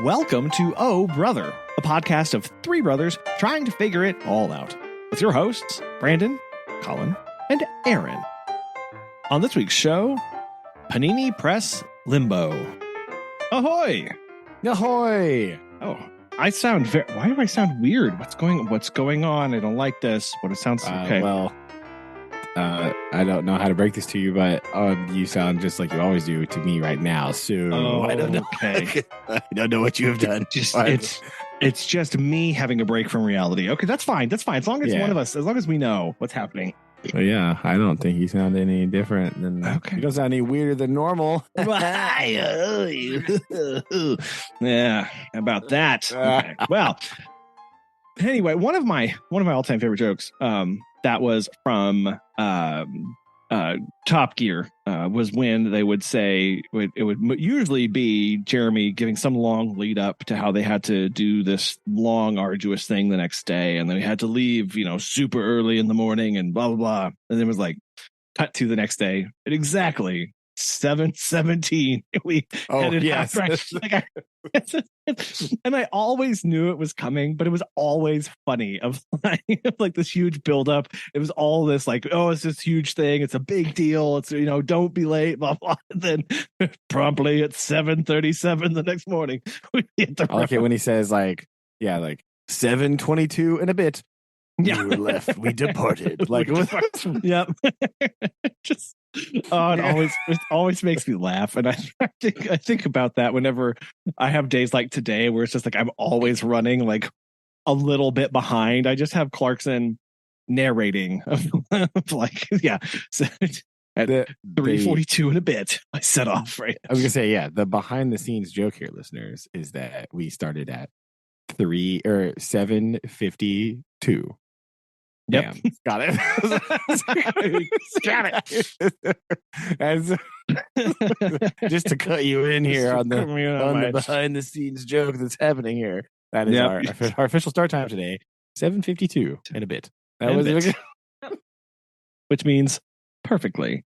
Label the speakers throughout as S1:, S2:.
S1: Welcome to Oh Brother, a podcast of three brothers trying to figure it all out. With your hosts, Brandon, Colin, and Aaron. On this week's show, Panini Press Limbo. Ahoy!
S2: Ahoy!
S1: Oh, I sound why do I sound weird? What's going on? I don't like this. What it sounds okay.
S2: I don't know how to break this to you, but you sound just like you always do to me right now. So I don't know.
S1: Okay.
S2: I don't know what you have done.
S1: It's just me having a break from reality. Okay, that's fine. That's fine. As long as one of us, as long as we know what's happening.
S2: But yeah, I don't think you sound any different than.
S1: Okay.
S2: You don't sound any weirder than normal.
S1: Yeah, about that. Okay. Well, anyway, one of my all-time favorite jokes that was from Top Gear was when they would say it would usually be Jeremy giving some long lead up to how they had to do this long arduous thing the next day, and they had to leave super early in the morning and blah blah blah, and it was like cut to the next day at exactly 7:17 we headed out, right? And I always knew it was coming, but it was always funny of like this huge buildup. It was all this like, oh, it's this huge thing, it's a big deal, it's don't be late, blah blah. And then promptly at 7:37 the next morning we hit the road.
S2: Okay, when he says like 7:22 and a bit, we were left, we departed. Like
S1: yep. Just it always makes me laugh, and I think about that whenever I have days like today where it's just like I'm always running like a little bit behind. I just have Clarkson narrating like so at 3:42 and a bit I set off, right?
S2: I was gonna say the behind the scenes joke here, listeners, is that we started at 7:52.
S1: Yep.
S2: Got it.
S1: Got
S2: it. Just to cut you in here on the behind the scenes joke that's happening here. That is our official start time today. 7:52 and a bit. That was
S1: which means perfectly.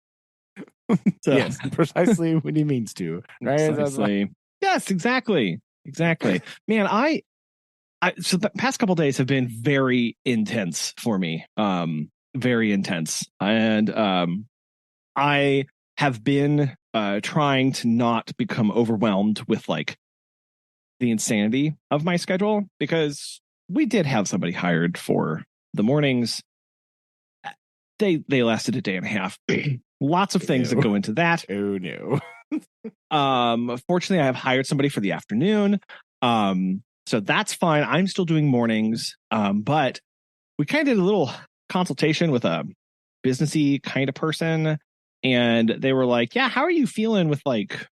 S1: So.
S2: Yes, precisely when he means to. Right?
S1: Precisely. Yes, exactly. Man, so the past couple of days have been very intense for me. Very intense. And I have been trying to not become overwhelmed with like the insanity of my schedule, because we did have somebody hired for the mornings. They lasted a day and a half. Lots of things that go into that.
S2: Oh no.
S1: Fortunately, I have hired somebody for the afternoon. So that's fine. I'm still doing mornings. But we kind of did a little consultation with a businessy kind of person. And they were like, yeah, how are you feeling with like,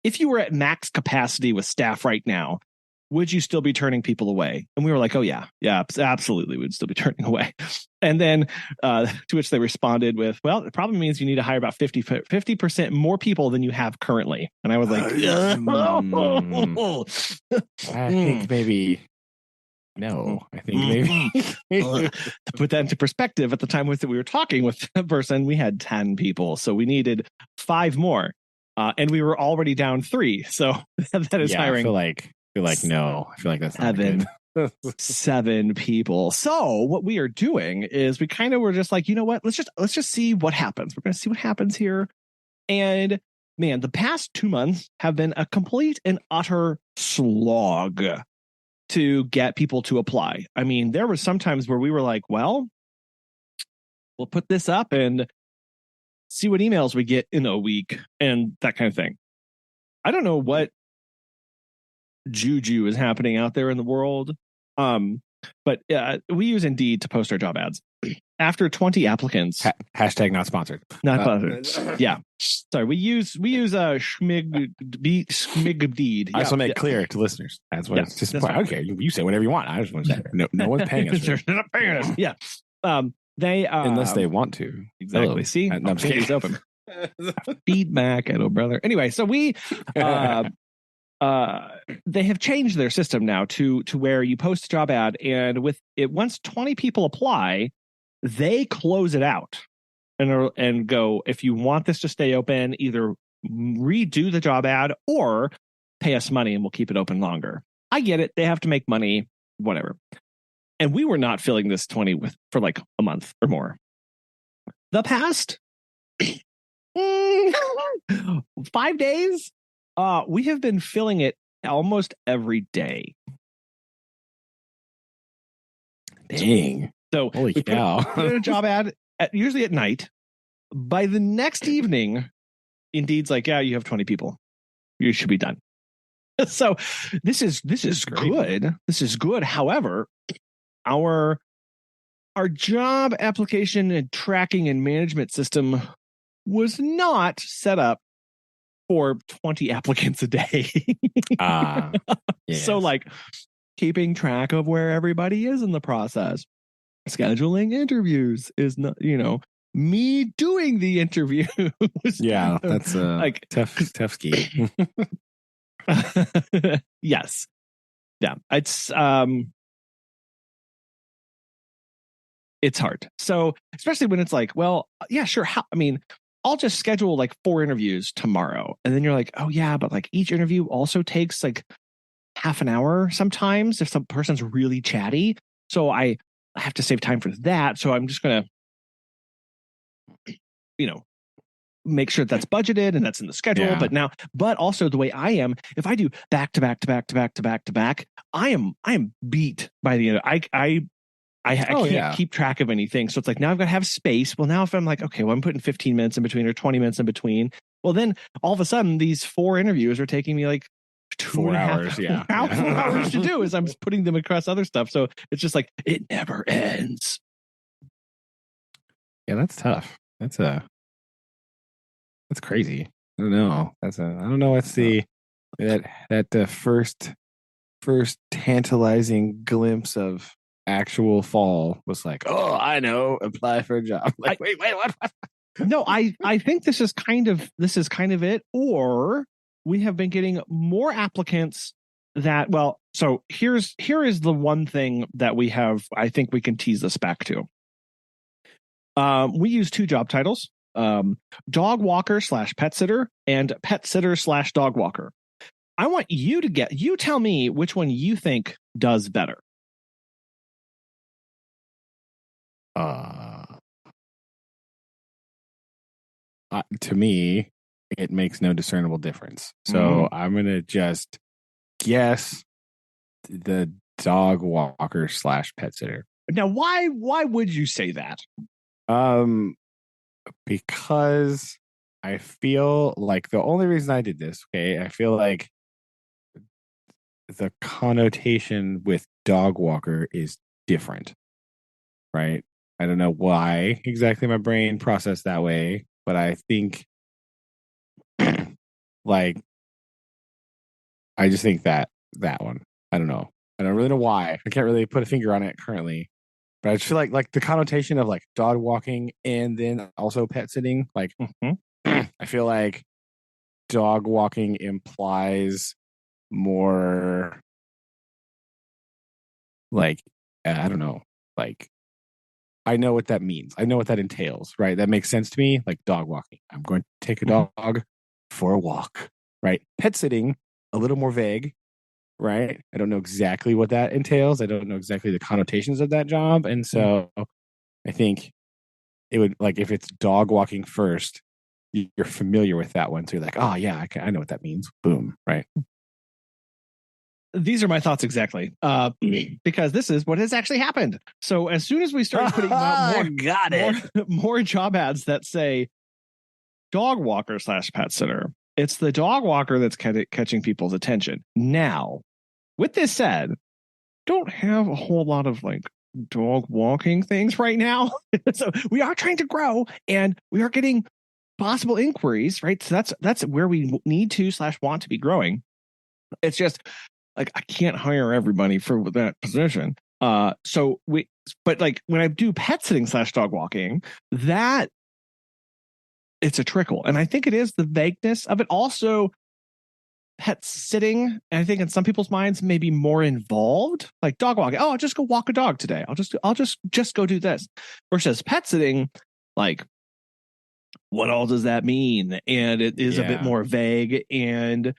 S1: if you were at max capacity with staff right now, would you still be turning people away? And we were like, oh yeah, absolutely. We'd still be turning away. And then to which they responded with, well, it probably means you need to hire about 50% more people than you have currently. And I was like,
S2: I think maybe. No, I think maybe.
S1: To put that into perspective, at the time that we were talking with the person, we had 10 people. So we needed 5 more. And we were already down 3. So that is hiring.
S2: I feel like that's not good.
S1: 7 people. So what we are doing is we kind of were just like, you know what? Let's just see what happens. We're going to see what happens here. And man, the past 2 months have been a complete and utter slog to get people to apply. I mean, there were some times where we were like, well, we'll put this up and see what emails we get in a week and that kind of thing. I don't know what juju is happening out there in the world. But we use Indeed to post our job ads. After 20 applicants,
S2: hashtag not sponsored.
S1: Not sponsored. Yeah. Sorry, we use Schmigdeed.
S2: I just want to make clear to listeners. That's what it's just. I don't care. You say whatever you want. I just want to say no one's paying us.
S1: They're not paying us. Yeah. They
S2: unless they want to.
S1: Exactly.
S2: Hello.
S1: See,
S2: no,
S1: it's open. Feedback, Edo brother. Anyway, so we they have changed their system now to where you post a job ad, and with it, once 20 people apply, they close it out and go, if you want this to stay open, either redo the job ad or pay us money and we'll keep it open longer. I get it. They have to make money, whatever. And we were not filling this 20 for like a month or more. The past 5 days, we have been filling it almost every day.
S2: Dang.
S1: So
S2: holy cow.
S1: Put in a job ad usually at night. By the next evening, Indeed's like, yeah, you have 20 people. You should be done. So this is good. This is good. However, our job application and tracking and management system was not set up for 20 applicants a day.
S2: Yes.
S1: So like keeping track of where everybody is in the process, scheduling interviews is not, me doing the interview.
S2: Yeah, that's like tough ski.
S1: Yes. Yeah. It's hard. So especially when it's like, well, yeah, sure. I'll just schedule like 4 interviews tomorrow. And then you're like, oh yeah, but like each interview also takes like half an hour sometimes if some person's really chatty. So I have to save time for that. So I'm just going to, make sure that's budgeted and that's in the schedule. Yeah. But also the way I am, if I do back to back to back to back to back to back, I am beat by the end. I can't keep track of anything. So it's like, now I've got to have space. Well, now if I'm like, okay, well, I'm putting 15 minutes in between or 20 minutes in between. Well, then all of a sudden these 4 interviews are taking me like
S2: 4 hours.
S1: 4 hours to do as I'm putting them across other stuff. So it's just like, it never ends.
S2: Yeah, that's tough. That's crazy. I don't know. I don't know what's that first tantalizing glimpse of actual fall was like, oh, I know, apply for a job. Like, wait, what?
S1: No, I think this is kind of it. Or we have been getting more applicants so here is the one thing that we have, I think we can tease this back to. We use 2 job titles, dog walker / pet sitter and pet sitter / dog walker. I want you you tell me which one you think does better.
S2: To me, it makes no discernible difference. So I'm gonna just guess the dog walker / pet sitter.
S1: Now, why would you say that?
S2: Because I feel like the only reason I did this, I feel like the connotation with dog walker is different, right? I don't know why exactly my brain processed that way, but I think like I just think that one. I don't know. I don't really know why. I can't really put a finger on it currently. But I just feel like the connotation of like dog walking and then also pet sitting, like I feel like dog walking implies more like I don't know, like I know what that means. I know what that entails, right? That makes sense to me. Like dog walking. I'm going to take a dog for a walk, right? Pet sitting, a little more vague, right? I don't know exactly what that entails. I don't know exactly the connotations of that job. And so I think it would, like, if it's dog walking first, you're familiar with that one. So you're like, oh, yeah, I know what that means. Boom, right?
S1: These are my thoughts exactly, because this is what has actually happened. So as soon as we started putting more job ads that say dog walker / pet sitter, it's the dog walker that's catching people's attention. Now, with this said, don't have a whole lot of like dog walking things right now. So we are trying to grow and we are getting possible inquiries, right? So that's where we need to / want to be growing. It's just like I can't hire everybody for that position. But like when I do pet sitting / dog walking, that it's a trickle. And I think it is the vagueness of it. Also, pet sitting, I think in some people's minds, may be more involved. Like dog walking. Oh, I'll just go walk a dog today. I'll just go do this. Versus pet sitting, like, what all does that mean? And it is a bit more vague. And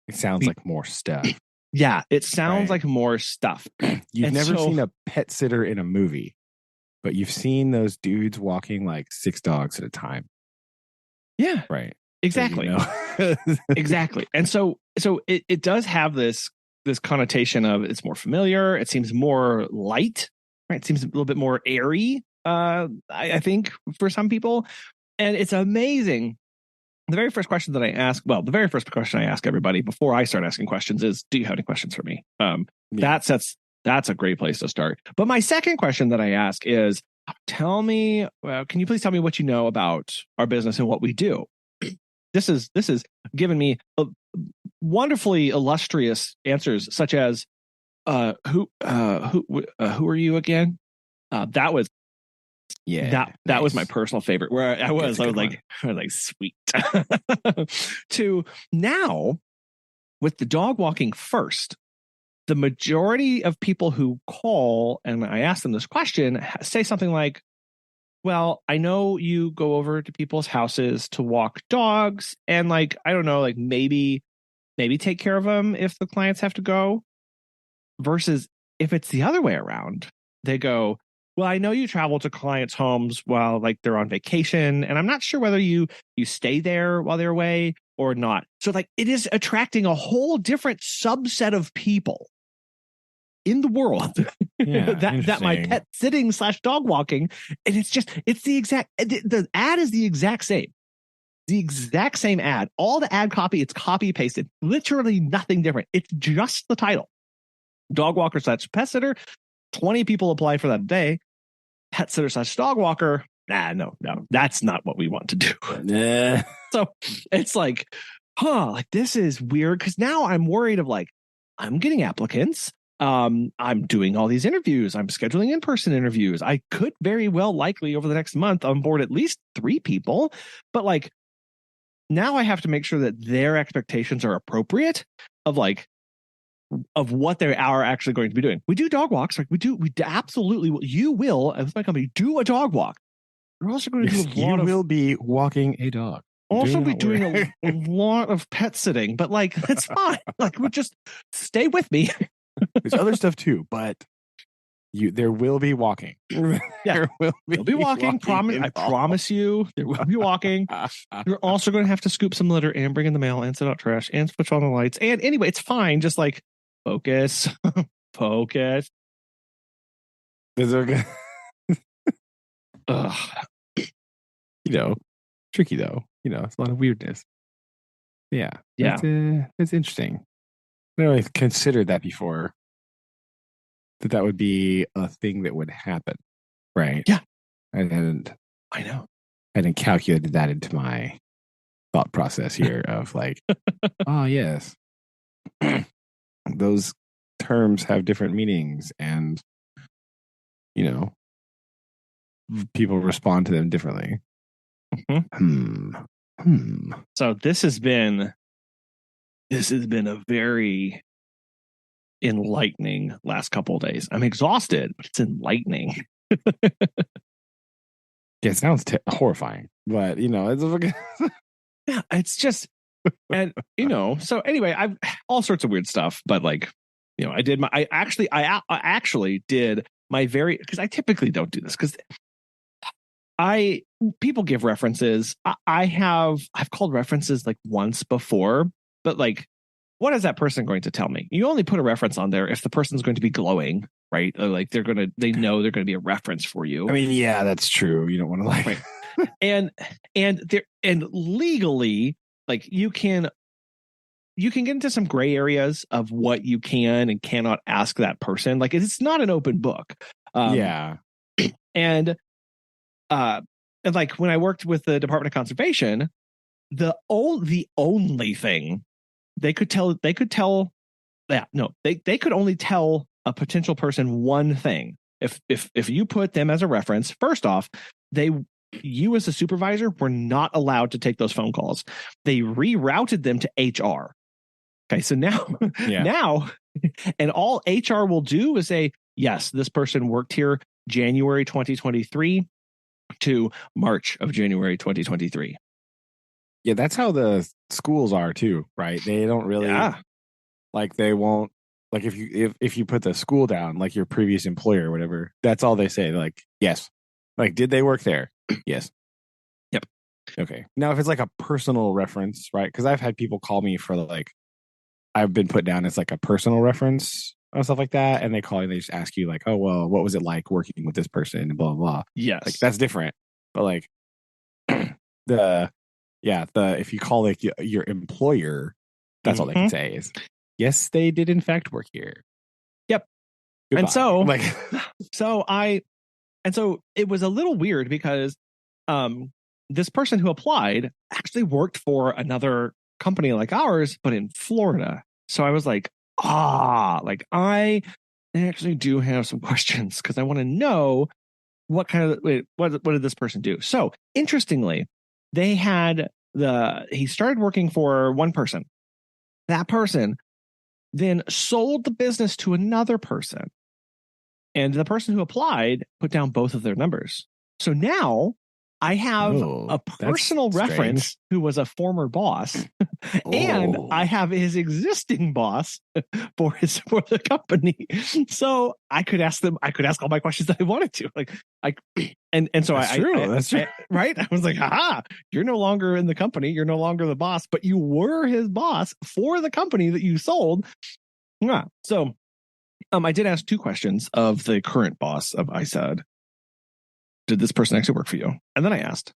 S2: It sounds like more stuff.
S1: Yeah, it sounds like more stuff.
S2: You've never seen a pet sitter in a movie, but you've seen those dudes walking like 6 dogs at a time.
S1: Yeah.
S2: Right.
S1: Exactly.
S2: So you know.
S1: Exactly. And so it does have this connotation of it's more familiar. It seems more light, right? It seems a little bit more airy, I think, for some people. And it's amazing. The very first question that I ask, the very first question I ask everybody before I start asking questions is, do you have any questions for me? That's a great place to start. But my second question that I ask is, can you please tell me what you know about our business and what we do? This is given me wonderfully illustrious answers, such as, who are you again? That was that was my personal favorite. Where I was like sweet. To now, with the dog walking first, the majority of people who call and I ask them this question say something like, well, I know you go over to people's houses to walk dogs and like, I don't know, like maybe take care of them if the clients have to go, versus if it's the other way around, they go, well, I know you travel to clients' homes while like they're on vacation, and I'm not sure whether you stay there while they're away or not. So like it is attracting a whole different subset of people in the world that my pet sitting / dog walking. And the ad is the exact same ad. All the ad copy, it's copy pasted, literally nothing different. It's just the title, dog walker / pet sitter. 20 people apply for that a day. Pet sitter / dog walker. No, that's not what we want to do. So it's like, like this is weird. Cause now I'm worried of like, I'm getting applicants. I'm doing all these interviews. I'm scheduling in-person interviews. I could very well likely over the next month onboard at least 3 people, but like now I have to make sure that their expectations are appropriate of what they are actually going to be doing. We do dog walks. Like we absolutely, you will, as my company, do a dog walk. We're also going to do
S2: you will be walking a dog.
S1: Also be doing a lot of pet sitting, but like, that's fine. Like we just stay with me.
S2: There's other stuff too, but there will be walking.
S1: Yeah, there'll be walking. I promise you, there will be walking. You're also going to have to scoop some litter and bring in the mail and set out trash and switch on the lights. And anyway, it's fine. Just like focus.
S2: Is okay. Tricky though. It's a lot of weirdness. Yeah. That's interesting. I never really considered that before. That would be a thing that would happen, right?
S1: Yeah.
S2: I know. I hadn't calculated that into my thought process here of like, oh yes, those terms have different meanings, and people respond to them differently.
S1: So this has been a very enlightening last couple of days. I'm exhausted, but it's enlightening.
S2: Yeah, it sounds horrifying, but it's
S1: yeah, it's just, and so anyway, I've all sorts of weird stuff, but like, I actually did my because I typically don't do this because people give references. I've called references like once before, but like, what is that person going to tell me? You only put a reference on there if the person's going to be glowing, right? Or like they know they're going to be a reference for you.
S2: I mean, yeah, that's true. You don't want to like,
S1: right. and legally, like you can get into some gray areas of what you can and cannot ask that person. Like it's not an open book.
S2: Yeah.
S1: And like when I worked with the Department of Conservation, the only thing they could tell they could only tell a potential person one thing. If you put them as a reference, first off, you as a supervisor were not allowed to take those phone calls. They rerouted them to HR. Okay, so now and all HR will do is say, yes, this person worked here January 2023 to March of January 2023.
S2: Yeah, that's how the schools are too, right? They don't really like they won't like if you put the school down, like your previous employer or whatever, that's all they say. Like, yes. Like, did they work there? Yes.
S1: Yep.
S2: Okay. Now if it's like a personal reference, right? Because I've had people call me for like I've been put down as like a personal reference and stuff like that. And they call you, they just ask you, like, oh, well, what was it like working with this person? And blah, blah, blah.
S1: Yes.
S2: Like, that's different. But like, the if you call like your employer, that's all they can say is, yes, they did in fact work here.
S1: Yep.
S2: Goodbye.
S1: And so,
S2: like,
S1: so it was a little weird because this person who applied actually worked for another company like ours, but in Florida. So I was like, like I actually do have some questions because I want to know what kind of what did this person do? So interestingly, they had he started working for one person. That person then sold the business to another person. And the person who applied put down both of their numbers. So now I have a personal reference who was a former boss, and I have his existing boss for the company. So I could ask all my questions that I wanted to. So
S2: that's true. That's true.
S1: Right? I was like, you're no longer in the company, you're no longer the boss, but you were his boss for the company that you sold. Yeah. So I did ask 2 questions of the current boss of I said, did this person actually work for you? And then I asked,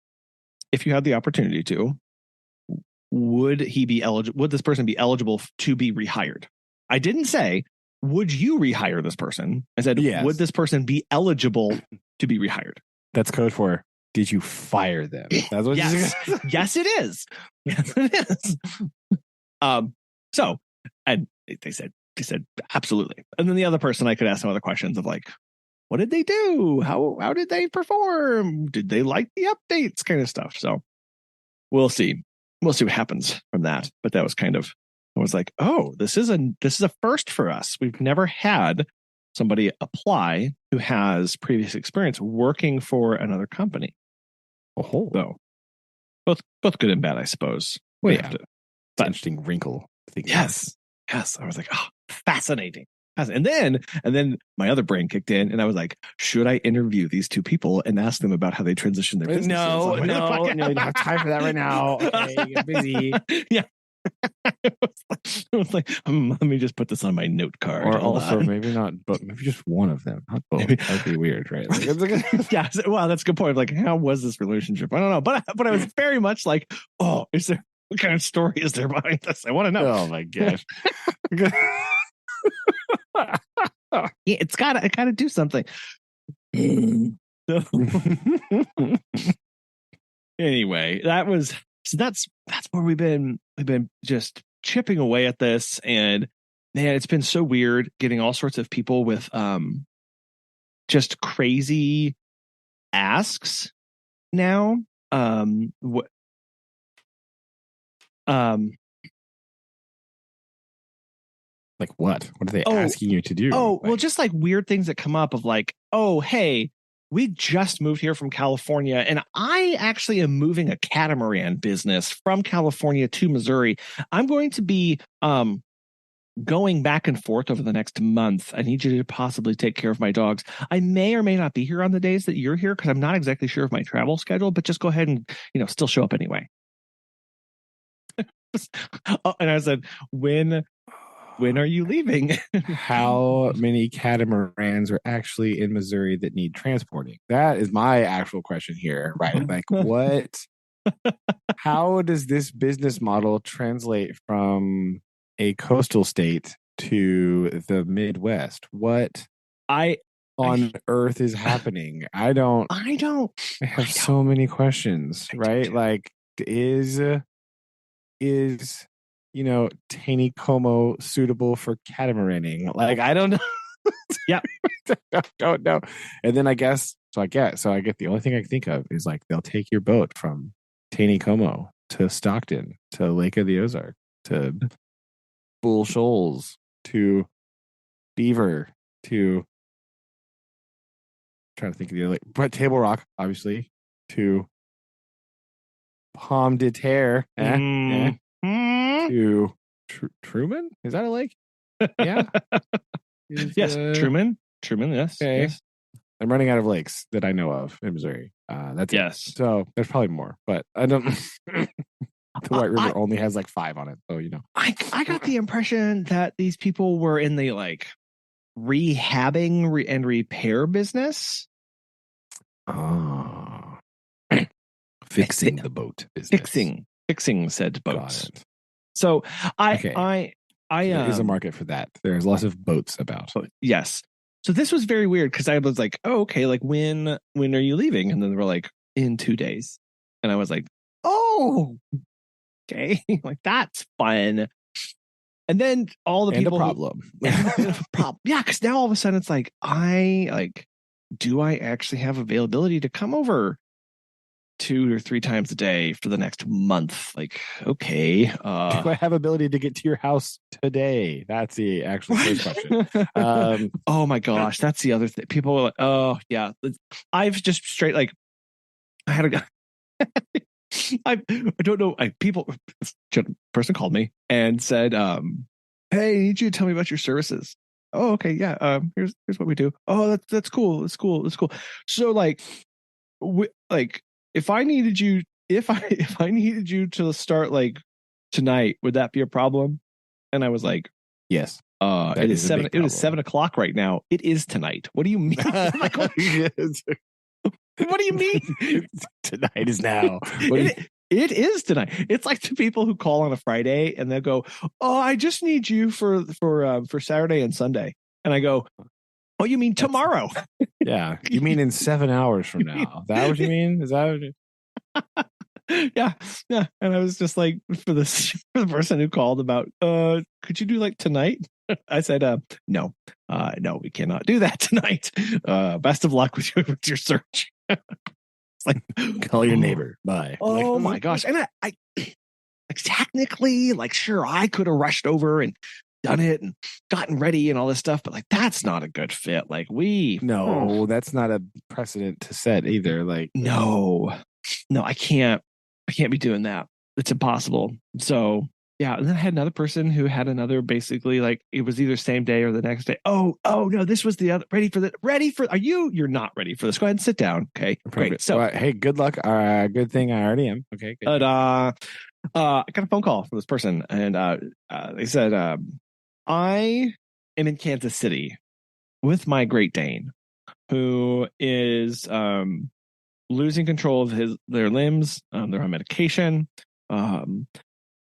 S1: if you had the opportunity to, would this person be eligible to be rehired? I didn't say, would you rehire this person? I said, yes. Would this person be eligible to be rehired?
S2: That's code for, did you fire them? That's what
S1: yes. Yes, it is. Yes, it is. So, and they said absolutely. And then the other person, I could ask some other questions of like, what did they do? How did they perform? Did they like the updates? Kind of stuff. So we'll see. We'll see what happens from that. But that was I was like, oh, this is a first for us. We've never had somebody apply who has previous experience working for another company.
S2: Oh,
S1: so both good and bad, I suppose.
S2: Well, yeah, it's an interesting wrinkle.
S1: Yes. I was like, oh, fascinating. And then my other brain kicked in, and I was like, should I interview these 2 people and ask them about how they transitioned their businesses?
S2: No, you don't have time for that right now. Okay, you're busy.
S1: Yeah. I was like, let me just put this on my note card.
S2: Or also, maybe not, but maybe just one of them, not both. That'd be weird, right?
S1: Yeah. Well, that's a good point. Like, how was this relationship? I don't know, but I was very much like, oh, what kind of story is there behind this? I want to know.
S2: Oh my gosh.
S1: It's gotta do something. Anyway, that's where we've been just chipping away at this, and man, it's been so weird getting all sorts of people with just crazy asks now.
S2: Like what? What are they asking you to do?
S1: Oh, well, just like weird things that come up of like, oh, hey, we just moved here from California, and I actually am moving a catamaran business from California to Missouri. I'm going to be going back and forth over the next month. I need you to possibly take care of my dogs. I may or may not be here on the days that you're here because I'm not exactly sure of my travel schedule, but just go ahead and, still show up anyway. And I said, when are you leaving?
S2: How many catamarans are actually in Missouri that need transporting? That is my actual question here, right? Like, what? How does this business model translate from a coastal state to the Midwest? What on earth is happening? I have so many questions, right? Like, is Taney suitable for catamaraning? Like, I don't know.
S1: Yeah.
S2: don't know. And then I get the only thing I can think of is like they'll take your boat from Taney to Stockton to Lake of the Ozark to Bull Shoals to Beaver to trying to think of the other, but Table Rock, obviously, to pomme de terre
S1: Mm-hmm.
S2: to Truman. Is that a lake? Yeah.
S1: Yes, Truman. Yes.
S2: Okay.
S1: Yes.
S2: I'm running out of lakes that I know of in Missouri. That's
S1: yes.
S2: It. So there's probably more, but I don't. The White River only has like 5 on it, so you know.
S1: I got the impression that these people were in the like rehabbing and repair business.
S2: Oh, fixing the boat business.
S1: Fixing said boats. So there
S2: is a market for that. There's lots of boats about.
S1: Yes. So this was very weird because I was like, oh, okay, like when are you leaving? And then they were like, in 2 days. And I was like, oh, okay, like that's fun. And then all the people
S2: a problem.
S1: Yeah, because now all of a sudden it's like, do I actually have availability to come over 2 or 3 times a day for the next month? Like, okay.
S2: Do I have ability to get to your house today? That's the actual first question.
S1: Oh my gosh, that's the other thing. People are like, oh yeah. I've just straight like I had a guy. I don't know. Person called me and said, hey, I need you to tell me about your services. Oh, okay, yeah. Here's what we do. Oh, that's cool. That's cool. That's cool. So like, if I needed you, if I needed you to start like tonight, would that be a problem? And I was like,
S2: yes.
S1: It is 7. It is 7 o'clock right now. It is tonight. What do you mean? Like, what do you mean?
S2: Tonight is now.
S1: It is tonight. It's like the people who call on a Friday and they'll go, "Oh, I just need you for Saturday and Sunday." And I go, "Oh, you mean tomorrow?"
S2: Yeah, you mean in 7 hours from now? Is that what you mean? Is that what you...
S1: Yeah. And I was just like, for the person who called about, could you do like tonight? I said, no, we cannot do that tonight. Best of luck with your search. It's like,
S2: call your neighbor. Bye.
S1: Oh my gosh. And I like technically, like, sure, I could have rushed over and done it and gotten ready and all this stuff, but like that's not a good fit. Like
S2: that's not a precedent to set either. Like
S1: no, I can't be doing that. It's impossible. So yeah, and then I had another person who had another, basically like it was either same day or the next day. Oh no, this was the other. Are you're not ready for this? Go ahead and sit down. Okay, great. So
S2: hey, good luck. Good thing I already am. Okay, good.
S1: But I got a phone call from this person, and they said, I am in Kansas City with my Great Dane, who is losing control of their limbs. They're on medication.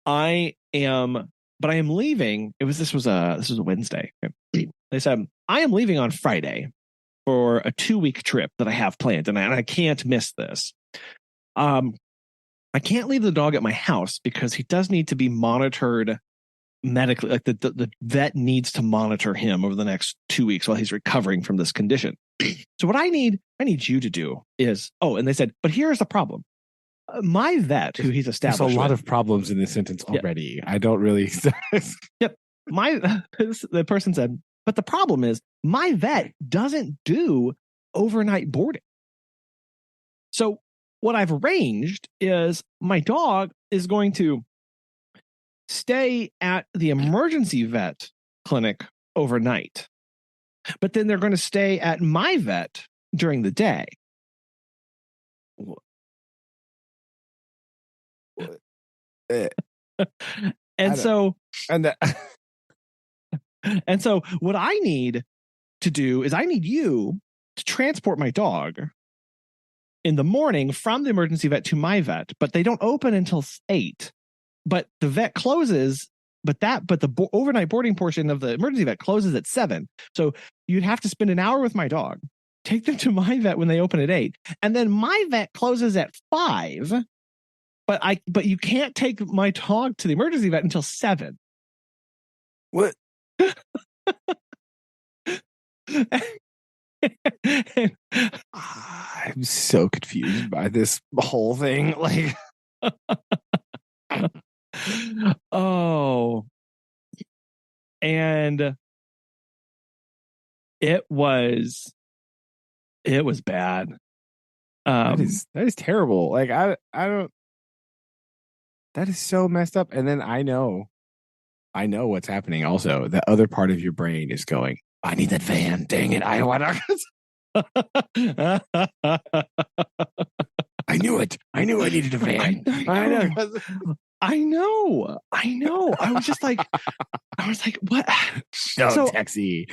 S1: I am leaving. This was a Wednesday. They said, I am leaving on Friday for a 2-week trip that I have planned, and I can't miss this. I can't leave the dog at my house because he does need to be monitored medically. Like the vet needs to monitor him over the next 2 weeks while he's recovering from this condition. So what I need you to do is, and they said, but here's the problem. My vet, who he's established,
S2: there's a lot of problems in this sentence already. I don't really.
S1: Yep. The person said, but the problem is my vet doesn't do overnight boarding. So what I've arranged is my dog is going to stay at the emergency vet clinic overnight, but then they're going to stay at my vet during the day. And so what I need to do is I need you to transport my dog in the morning from the emergency vet to my vet, but they don't open until 8. But the vet closes, but the overnight boarding portion of the emergency vet closes at 7. So you'd have to spend an hour with my dog, take them to my vet when they open at 8, and then my vet closes at 5. But you can't take my dog to the emergency vet until 7.
S2: What? I'm so confused by this whole thing. Like,
S1: and it was bad.
S2: That is terrible. Like, I don't. That is so messed up. And then I know what's happening. Also, the other part of your brain is going, I need that fan. Dang it. I want I knew it. I knew I needed a fan. I know.
S1: I know. I was like, what?
S2: So taxi.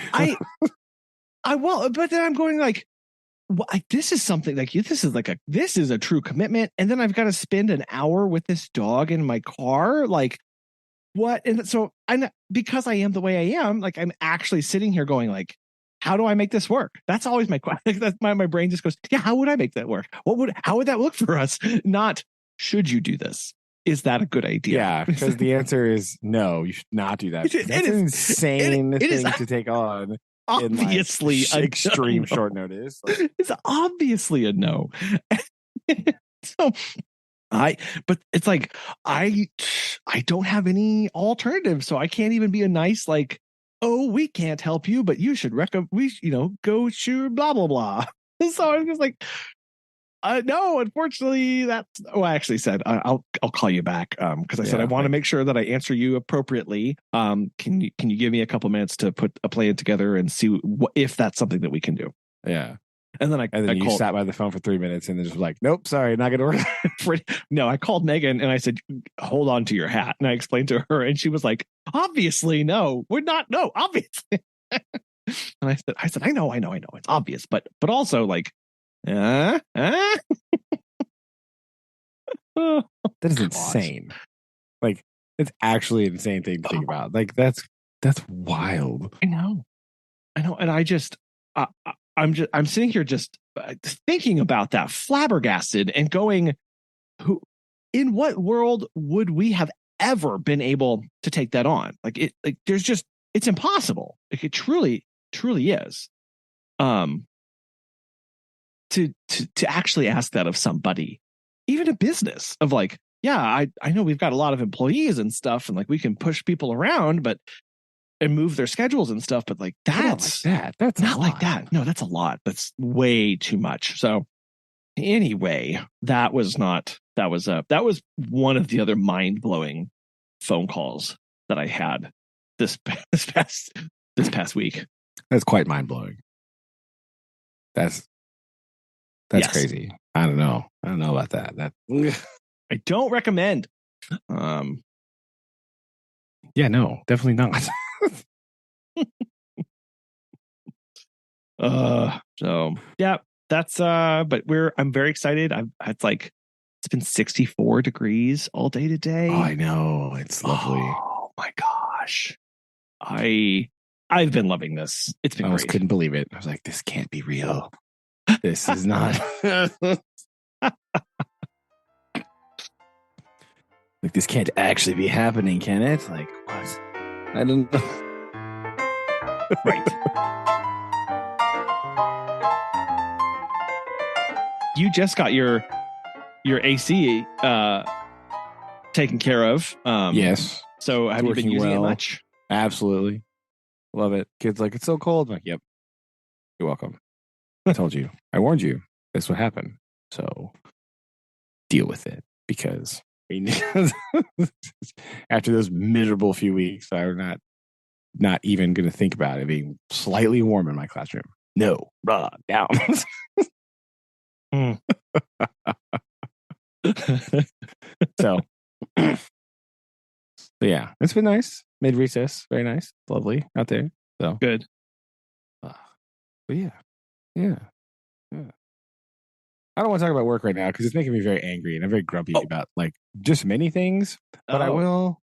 S1: Well, but then I'm going like, this is something like this is a true commitment. And then I've got to spend an hour with this dog in my car. Like, what? And so because I am the way I am, like, I'm actually sitting here going like, how do I make this work? That's always my question. That's my brain just goes, yeah, how would I make that work? How would that look for us? Not, should you do this? Is that a good idea?
S2: Yeah, because the answer is no, you should not do that. That's an insane thing to take on.
S1: Obviously,
S2: extreme short notice.
S1: It's obviously a no. So but it's like I don't have any alternative, so I can't even be a nice like, oh, we can't help you, but you should go to blah blah blah. So I'm just like, no, unfortunately, I actually said I'll call you back because I said I want to make sure that I answer you appropriately. Can you give me a couple minutes to put a plan together and see if that's something that we can do?
S2: Yeah.
S1: And then
S2: you sat by the phone for 3 minutes and then just like, nope, sorry, not gonna work.
S1: No, I called Megan and I said, hold on to your hat, and I explained to her, and she was like, obviously, no, we're not. No, obviously. And I said, I know, it's obvious, but also like.
S2: That is insane. Like, it's actually an insane thing to think about. Like, that's wild.
S1: I know, and I'm sitting here just thinking about that, flabbergasted, and going, in what world would we have ever been able to take that on? It's impossible. Like, it truly is. To actually ask that of somebody, even a business, of like, yeah, I know we've got a lot of employees and stuff, and like we can push people around, and move their schedules and stuff, but like that's not like that. No, that's a lot. That's way too much. So anyway, that was one of the other mind-blowing phone calls that I had this past week.
S2: That's quite mind-blowing. That's crazy. I don't know about that.
S1: I don't recommend.
S2: Yeah, no, definitely not.
S1: So yeah, that's but I'm very excited. It's been 64 degrees all day today.
S2: Oh, I know, it's lovely.
S1: Oh my gosh. I've been loving this. It's been
S2: I almost
S1: great.
S2: couldn't believe it. I was like, this can't be real. This is not. Like, this can't actually be happening, can it? Like, what? I don't know.
S1: Right. You just got your AC taken care of.
S2: Yes.
S1: So have you been using it much?
S2: Absolutely. Love it. Kids like, it's so cold. I'm like, yep. You're welcome. I told you. I warned you. This would happen. So deal with it, because after those miserable few weeks, I'm not even going to think about it being slightly warm in my classroom. No, down. So yeah, it's been nice. Mid recess, very nice, lovely out there. So
S1: good.
S2: But yeah. I don't want to talk about work right now because it's making me very angry, and I'm very grumpy about like just many things. But I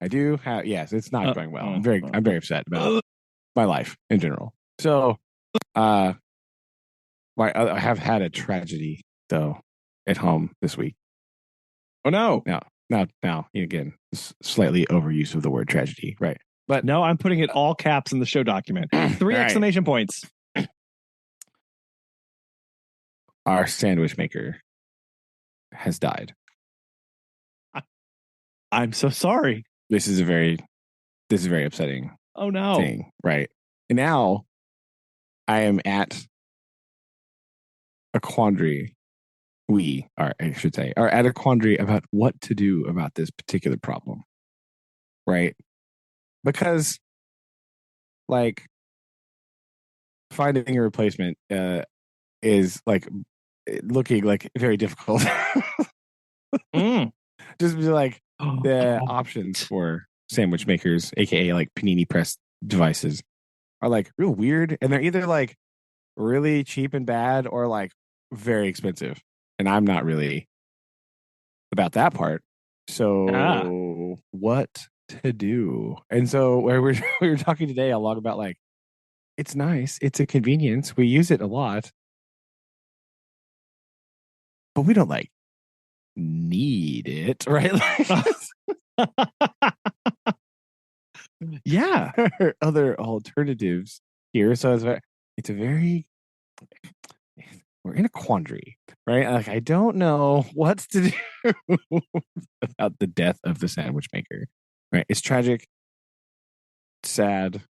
S2: do have. Yes, it's not going well. I'm very upset about my life in general. So, I have had a tragedy though at home this week.
S1: Oh no!
S2: Now again, slightly overuse of the word tragedy, right? But
S1: no, I'm putting it all caps in the show document. 3 exclamation points.
S2: Our sandwich maker has died.
S1: I'm so sorry.
S2: This is a very upsetting.
S1: Oh no!
S2: Thing, right? And now I am at a quandary we are, I should say, are at a quandary about what to do about this particular problem. Right? Because like finding a replacement is like looking like very difficult. Just be like the options for sandwich makers, aka like panini press devices, are like real weird, and they're either like really cheap and bad or like very expensive, and I'm not really about that part. So what to do? And so where we were talking today a lot about like it's nice, it's a convenience, we use it a lot, but we don't like need it, right?
S1: Yeah.
S2: Other alternatives here. So it's a very, we're in a quandary, right? Like, I don't know what to do about the death of the sandwich maker, right? It's tragic, sad,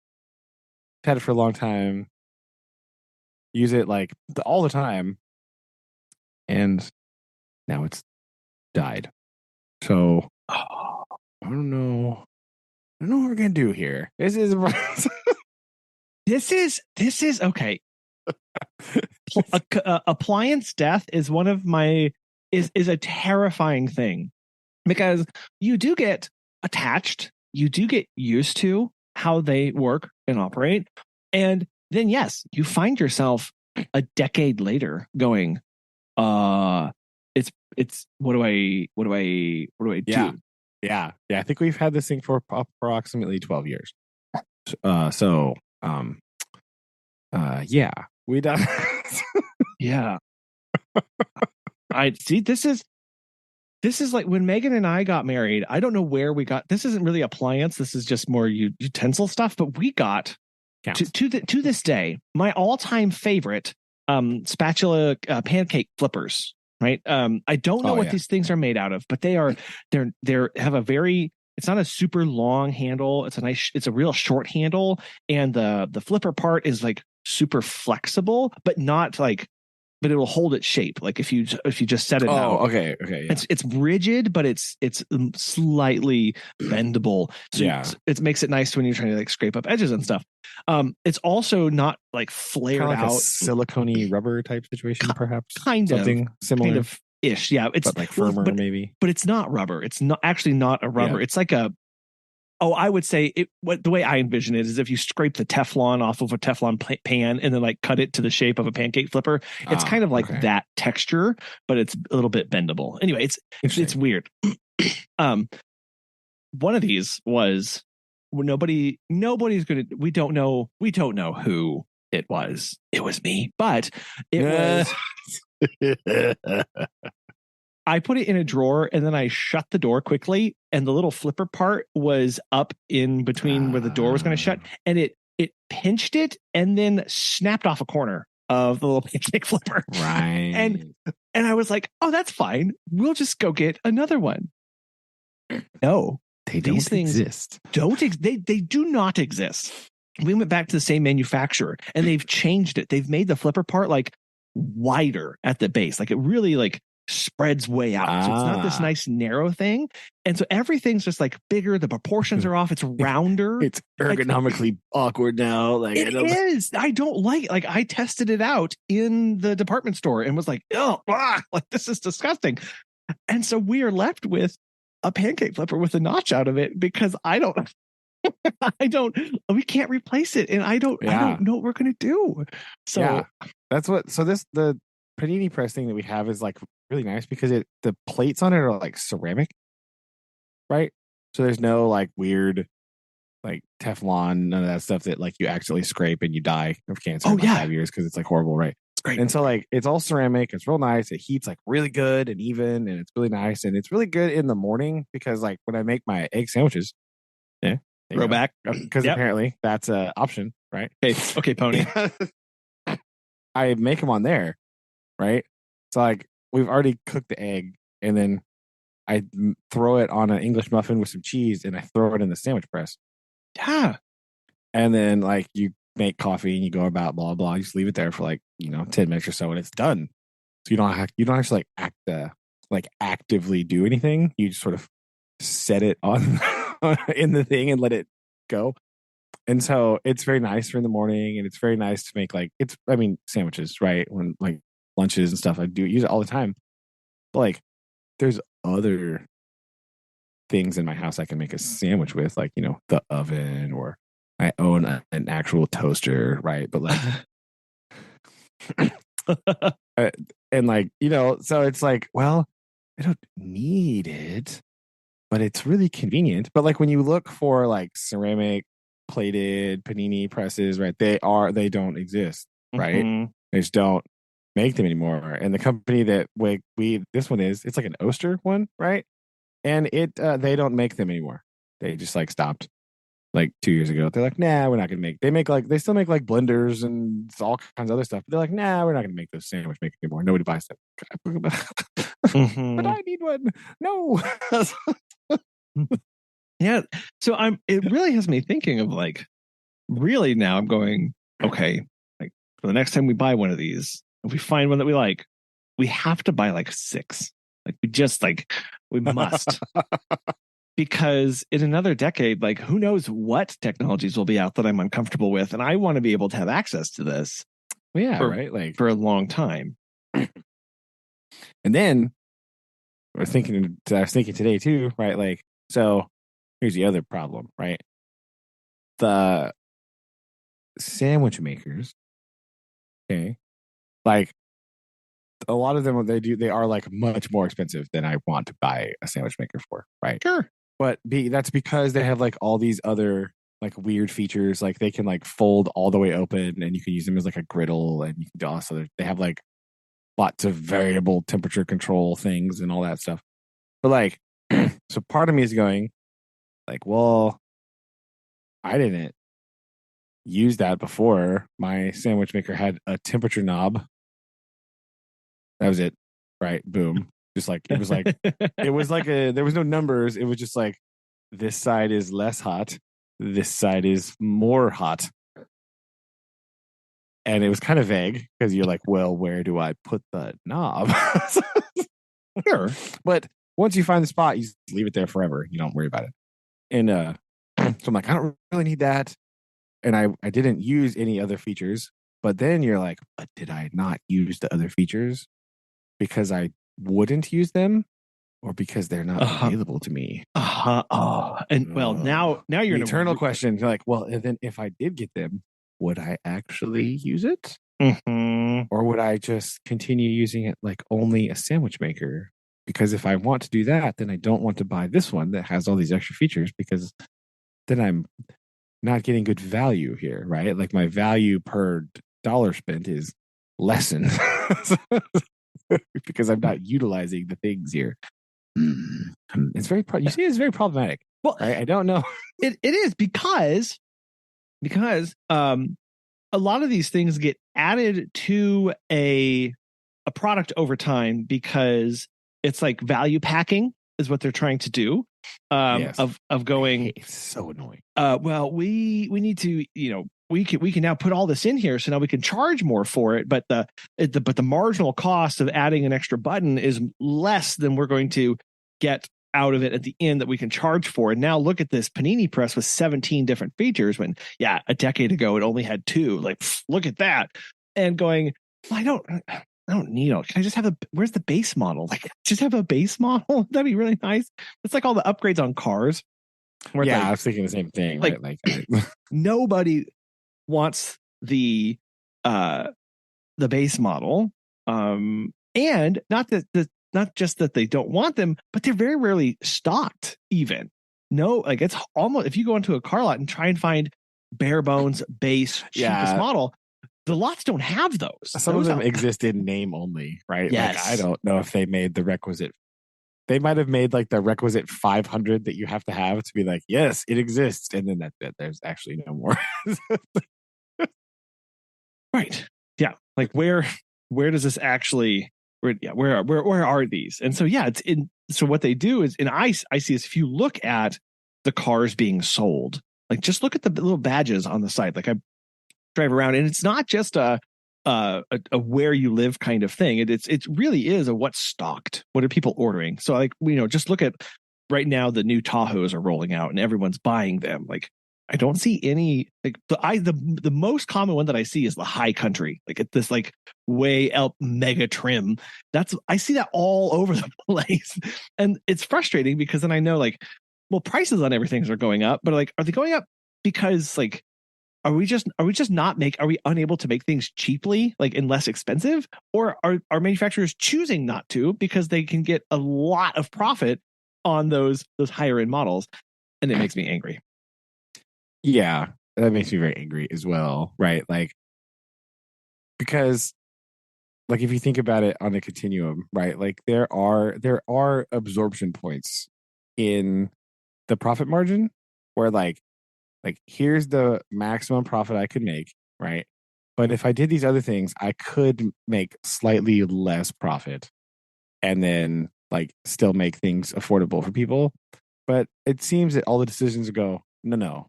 S2: had it for a long time, use it like all the time, and now it's died. So, I don't know. I don't know what we're gonna do here. This is
S1: okay. Appliance death is one of my is a terrifying thing, because you do get attached, you do get used to how they work and operate, and then yes, you find yourself a decade later going, it's what do I do?
S2: Yeah. I think we've had this thing for approximately 12 years. Yeah, we done.
S1: Yeah. I see. This is like when Megan and I got married. I don't know where we got. This isn't really appliance. This is just more utensil stuff. But we got to this day my all-time favorite spatula pancake flippers. Right. I don't know what these things are made out of, but they're have a very. It's not a super long handle. It's a real short handle, and the flipper part is like super flexible, but not like. But it will hold its shape. Like if you just set it out.
S2: Okay. Yeah.
S1: It's rigid, but it's slightly bendable. So it makes it nice when you're trying to like scrape up edges and stuff. It's also not like flared
S2: like
S1: out,
S2: a silicone rubber type situation, perhaps.
S1: Something
S2: similar,
S1: kind of ish. Yeah, it's
S2: but like firmer, maybe.
S1: But it's not rubber. It's not actually not a rubber. Yeah. It's like a. Oh, I would say the way I envision it is if you scrape the Teflon off of a Teflon pan and then like cut it to the shape of a pancake flipper, it's kind of like that texture, but it's a little bit bendable. Anyway, it's weird. One of these was nobody's we don't know who it was. It was me, but it was. I put it in a drawer and then I shut the door quickly, and the little flipper part was up in between where the door was going to shut, and it pinched it and then snapped off a corner of the little pancake flipper.
S2: Right.
S1: And I was like, oh, that's fine. We'll just go get another one. No,
S2: these things exist.
S1: They do not exist. We went back to the same manufacturer and they've changed it. They've made the flipper part like wider at the base. Like it really like spreads way out. So it's not this nice narrow thing. And so everything's just like bigger. The proportions are off. It's rounder.
S2: It's ergonomically awkward now. Like
S1: it is. I don't like it. Like I tested it out in the department store and was like, like this is disgusting. And so we are left with a pancake flipper with a notch out of it because we can't replace it. And I don't know what we're going to do. So
S2: that's the panini press thing that we have is like really nice because the plates on it are like ceramic, right? So there's no like weird like Teflon, none of that stuff that like you accidentally scrape and you die of cancer in 5 years because it's like horrible, right?
S1: It's great.
S2: And so like it's all ceramic, it's real nice, it heats like really good and even, and it's really nice, and it's really good in the morning because like when I make my egg sandwiches,
S1: throwback,
S2: because apparently that's an option, right?
S1: Okay, pony.
S2: I make them on there, right? So like we've already cooked the egg, and then I throw it on an English muffin with some cheese, and I throw it in the sandwich press.
S1: Yeah.
S2: And then like you make coffee and you go about blah blah. You just leave it there for like 10 minutes or so, and it's done. So you don't actually like actively do anything. You just sort of set it on in the thing and let it go. And so it's very nice for in the morning, and it's very nice to make sandwiches, right? When like lunches and stuff, I do use it all the time. But like there's other things in my house I can make a sandwich with, like, the oven, or I own an actual toaster, right? But like and like, so it's like, well, I don't need it, but it's really convenient. But like when you look for like ceramic plated panini presses, right? They don't exist, right?
S1: Mhm.
S2: They just don't make them anymore. And the company that this one it's like an Oster one, right? And they don't make them anymore. They just like stopped like 2 years ago. They're like, nah, we're not gonna make. They still make like blenders and all kinds of other stuff. But they're like, nah, we're not gonna make those sandwich makers anymore. Nobody buys them. But I need one. No.
S1: Yeah. So it really has me thinking of like, really now I'm going, okay, like for the next time we buy one of these, if we find one that we like, we have to buy like 6. Like we must. Because in another decade, like who knows what technologies will be out that I'm uncomfortable with. And I want to be able to have access to this
S2: right? Like
S1: for a long time.
S2: And then I was thinking today too, right? Like, so here's the other problem, right? The sandwich makers, okay, like a lot of them, what they are like much more expensive than I want to buy a sandwich maker for, right?
S1: Sure.
S2: But that's because they have like all these other like weird features, like they can like fold all the way open, and you can use them as like a griddle, and you can also they have like lots of variable temperature control things and all that stuff. But like, so part of me is going like, well, I didn't use that before. My sandwich maker had a temperature knob. That was it. Right. Boom. Just like, it was like, there was no numbers. It was just like, this side is less hot. This side is more hot. And it was kind of vague because you're like, well, where do I put the knob?
S1: Sure.
S2: But once you find the spot, you just leave it there forever. You don't worry about it. And so I'm like, I don't really need that. And I didn't use any other features. But then you're like, but did I not use the other features because I wouldn't use them, or because they're not available to me?
S1: Oh, and well, now you're
S2: an eternal question. You're like, well, and then if I did get them, would I actually use it?
S1: Mm-hmm.
S2: Or would I just continue using it like only a sandwich maker? Because if I want to do that, then I don't want to buy this one that has all these extra features, because then I'm not getting good value here, right? Like my value per dollar spent is lessened because I'm not utilizing the things here. It's very, it's very problematic.
S1: Well,
S2: right? I don't know.
S1: It is because a lot of these things get added to a product over time because it's like value packing is what they're trying to do.
S2: Yes.
S1: Of going,
S2: it's so annoying.
S1: Well, we need to, we can now put all this in here, so now we can charge more for it. But the marginal cost of adding an extra button is less than we're going to get out of it at the end that we can charge for. And now look at this panini press with 17 different features when, a decade ago it only had 2. Like, look at that. And going, well, I don't need it. Can I just have where's the base model? Like, just have a base model? That'd be really nice. It's like all the upgrades on cars.
S2: Like, I was thinking the same thing.
S1: Like, right? Nobody wants the base model. And not just that they don't want them, but they're very rarely stocked even. No, like it's almost, if you go into a car lot and try and find bare bones base cheapest model, the lots don't have those.
S2: Some of them exist in name only, right?
S1: Yes.
S2: Like, I don't know if they made the requisite. They might have made like the requisite 500 that you have to be like, yes, it exists. And then that's it. There's actually no more.
S1: Right. Yeah. Like where does this actually, where are these? And so, it's in, so what they do is, and I see this, if you look at the cars being sold, like just look at the little badges on the side. Like I drive around and it's not just a where you live kind of thing. It really is a what's stocked. What are people ordering? So like, just look at right now, the new Tahoes are rolling out and everyone's buying them. Like, I don't see any, like the most common one that I see is the high country, like at this like way up mega trim. I see that all over the place. And it's frustrating because then I know like, well, prices on everything are going up, but like, are they going up because like, are we unable to make things cheaply, like and less expensive? Or are manufacturers choosing not to because they can get a lot of profit on those higher end models? And it makes me angry.
S2: Yeah, that makes me very angry as well, right? Like, because like if you think about it on a continuum, right? Like there are absorption points in the profit margin where like here's the maximum profit I could make, right? But if I did these other things, I could make slightly less profit and then like still make things affordable for people. But it seems that all the decisions go, no.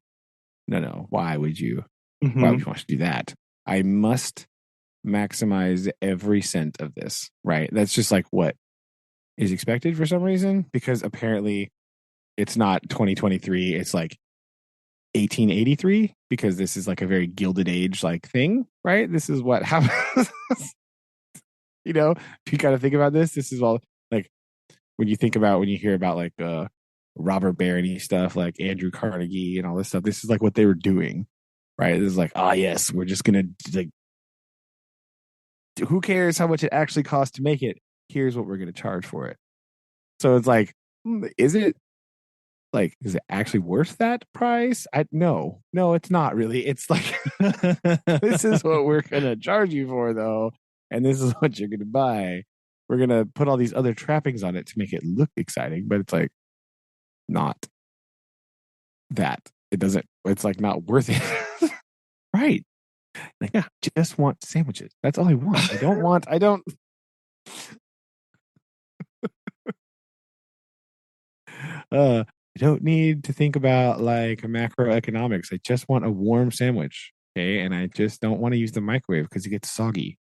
S2: Why would you want to do that? I must maximize every cent of this, right? That's just like what is expected for some reason, because apparently it's not 2023, it's like 1883, because this is like a very gilded age like thing, right? This is what happens. If you kind of think about this is all like when you hear about like Robert Barony stuff, like Andrew Carnegie and all this stuff. This is like what they were doing, right? This is like, yes, we're just gonna like, who cares how much it actually costs to make it? Here's what we're gonna charge for it. So it's like, is it actually worth that price? No, it's not really. It's like, this is what we're gonna charge you for though, and this is what you're gonna buy. We're gonna put all these other trappings on it to make it look exciting, but it's like not that. It's like not worth it.
S1: Right.
S2: Like, yeah, just want sandwiches. That's all I want. I don't I don't need to think about like macroeconomics. I just want a warm sandwich. Okay. And I just don't want to use the microwave because it gets soggy.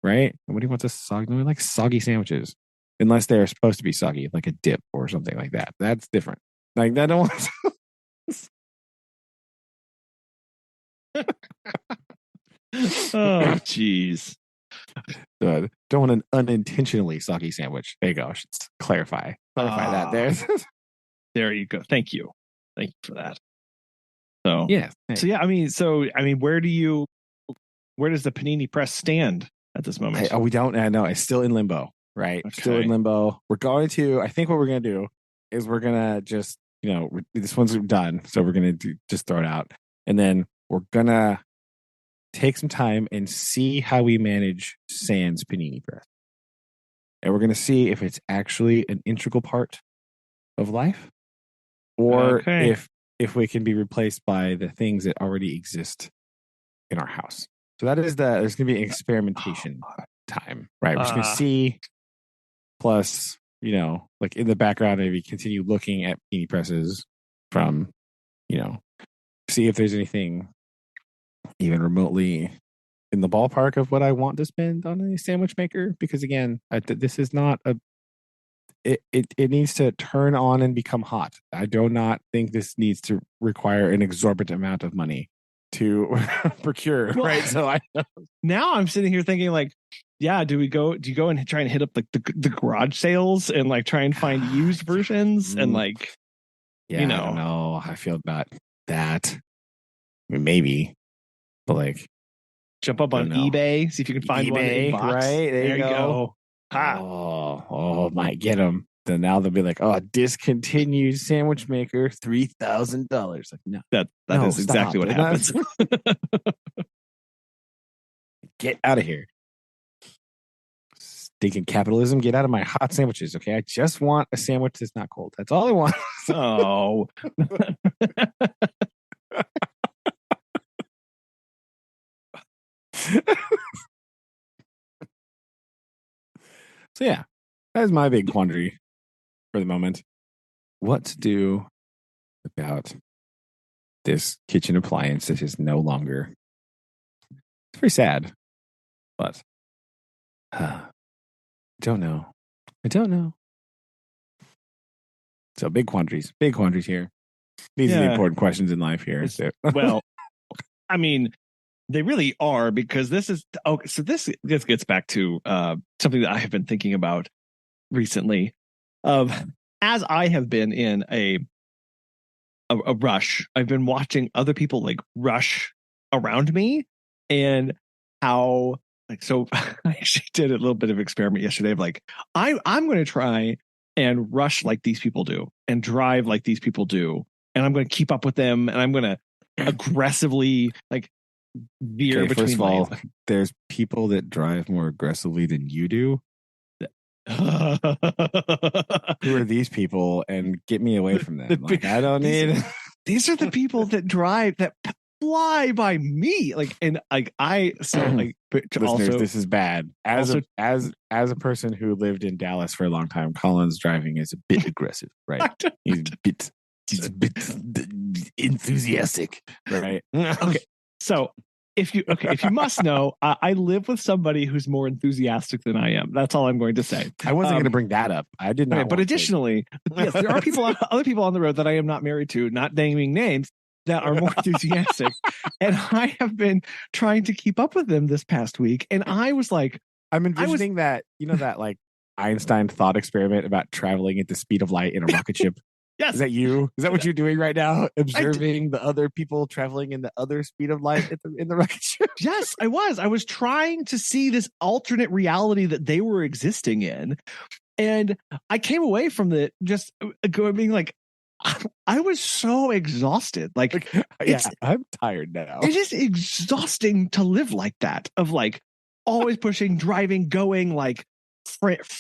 S2: Right? Nobody wants nobody likes soggy sandwiches. Unless they're supposed to be soggy, like a dip or something like that. That's different. Like that don't want
S1: Oh, jeez.
S2: don't want an unintentionally soggy sandwich. There you go. I should clarify that there.
S1: There you go. Thank you for that. So
S2: yeah.
S1: So yeah, I mean, where does the panini press stand at this moment?
S2: We don't know. It's still in limbo, right? Okay. Still in limbo. I think what we're going to do is we're going to just, this one's done. So we're going to just throw it out. And then we're going to take some time and see how we manage Sans panini press. And we're going to see if it's actually an integral part of life or if we can be replaced by the things that already exist in our house. So there's going to be an experimentation time, right? We're just going to see, plus, like in the background, maybe continue looking at panini presses from, see if there's anything even remotely in the ballpark of what I want to spend on a sandwich maker. Because again, this is not it needs to turn on and become hot. I do not think this needs to require an exorbitant amount of money to procure, right? So
S1: now I'm sitting here thinking like, yeah, do you go and try and hit up like the garage sales and like try and find used versions and like,
S2: I don't know how I feel about that. I mean, maybe, but like
S1: jump up on eBay, see if you can find one in box.
S2: Right there you go. Might get them. Then now they'll be like, discontinued sandwich maker, $3,000. Like, no,
S1: that is exactly what happens.
S2: Get out of here. Stinking capitalism, get out of my hot sandwiches, okay? I just want a sandwich that's not cold. That's all I want.
S1: Oh.
S2: So yeah, that is my big quandary for the moment. What to do about this kitchen appliance that is no longer. It's very sad. But I don't know. I don't know. So big quandaries here. These are the important questions in life here. So.
S1: Well, I mean, they really are, because this is so this gets back to something that I have been thinking about recently. Of as I have been in a rush, I've been watching other people like rush around me, and how like so I actually did a little bit of experiment yesterday of like I'm going to try and rush like these people do and drive like these people do, and I'm going to keep up with them, and I'm going to aggressively like veer between
S2: first of all,
S1: lanes.
S2: There's people that drive more aggressively than you do. Who are these people, and get me away from them? Like, I don't need.
S1: These are the people that drive that fly by me. Like, and like I so like
S2: listeners,
S1: also
S2: this is bad. As a person who lived in Dallas for a long time, Colin's driving is a bit aggressive, right? He's a bit enthusiastic, right?
S1: Okay, so if you must know, I live with somebody who's more enthusiastic than I am. That's all I'm going to say.
S2: I wasn't going to bring that up. I did not.
S1: Okay, but additionally, yes, there are other people on the road that I am not married to, not naming names, that are more enthusiastic, and I have been trying to keep up with them this past week. And I was like,
S2: I'm envisioning that that like Einstein thought experiment about traveling at the speed of light in a rocket ship.
S1: Yes.
S2: Is that you? Is that what you're doing right now? Observing the other people traveling in the other speed of light in the rocket ship?
S1: Yes, I was. I was trying to see this alternate reality that they were existing in. And I came away from it just being like, I was so exhausted. Like
S2: yeah, I'm tired now.
S1: It is exhausting to live like that, of like always pushing, driving, going like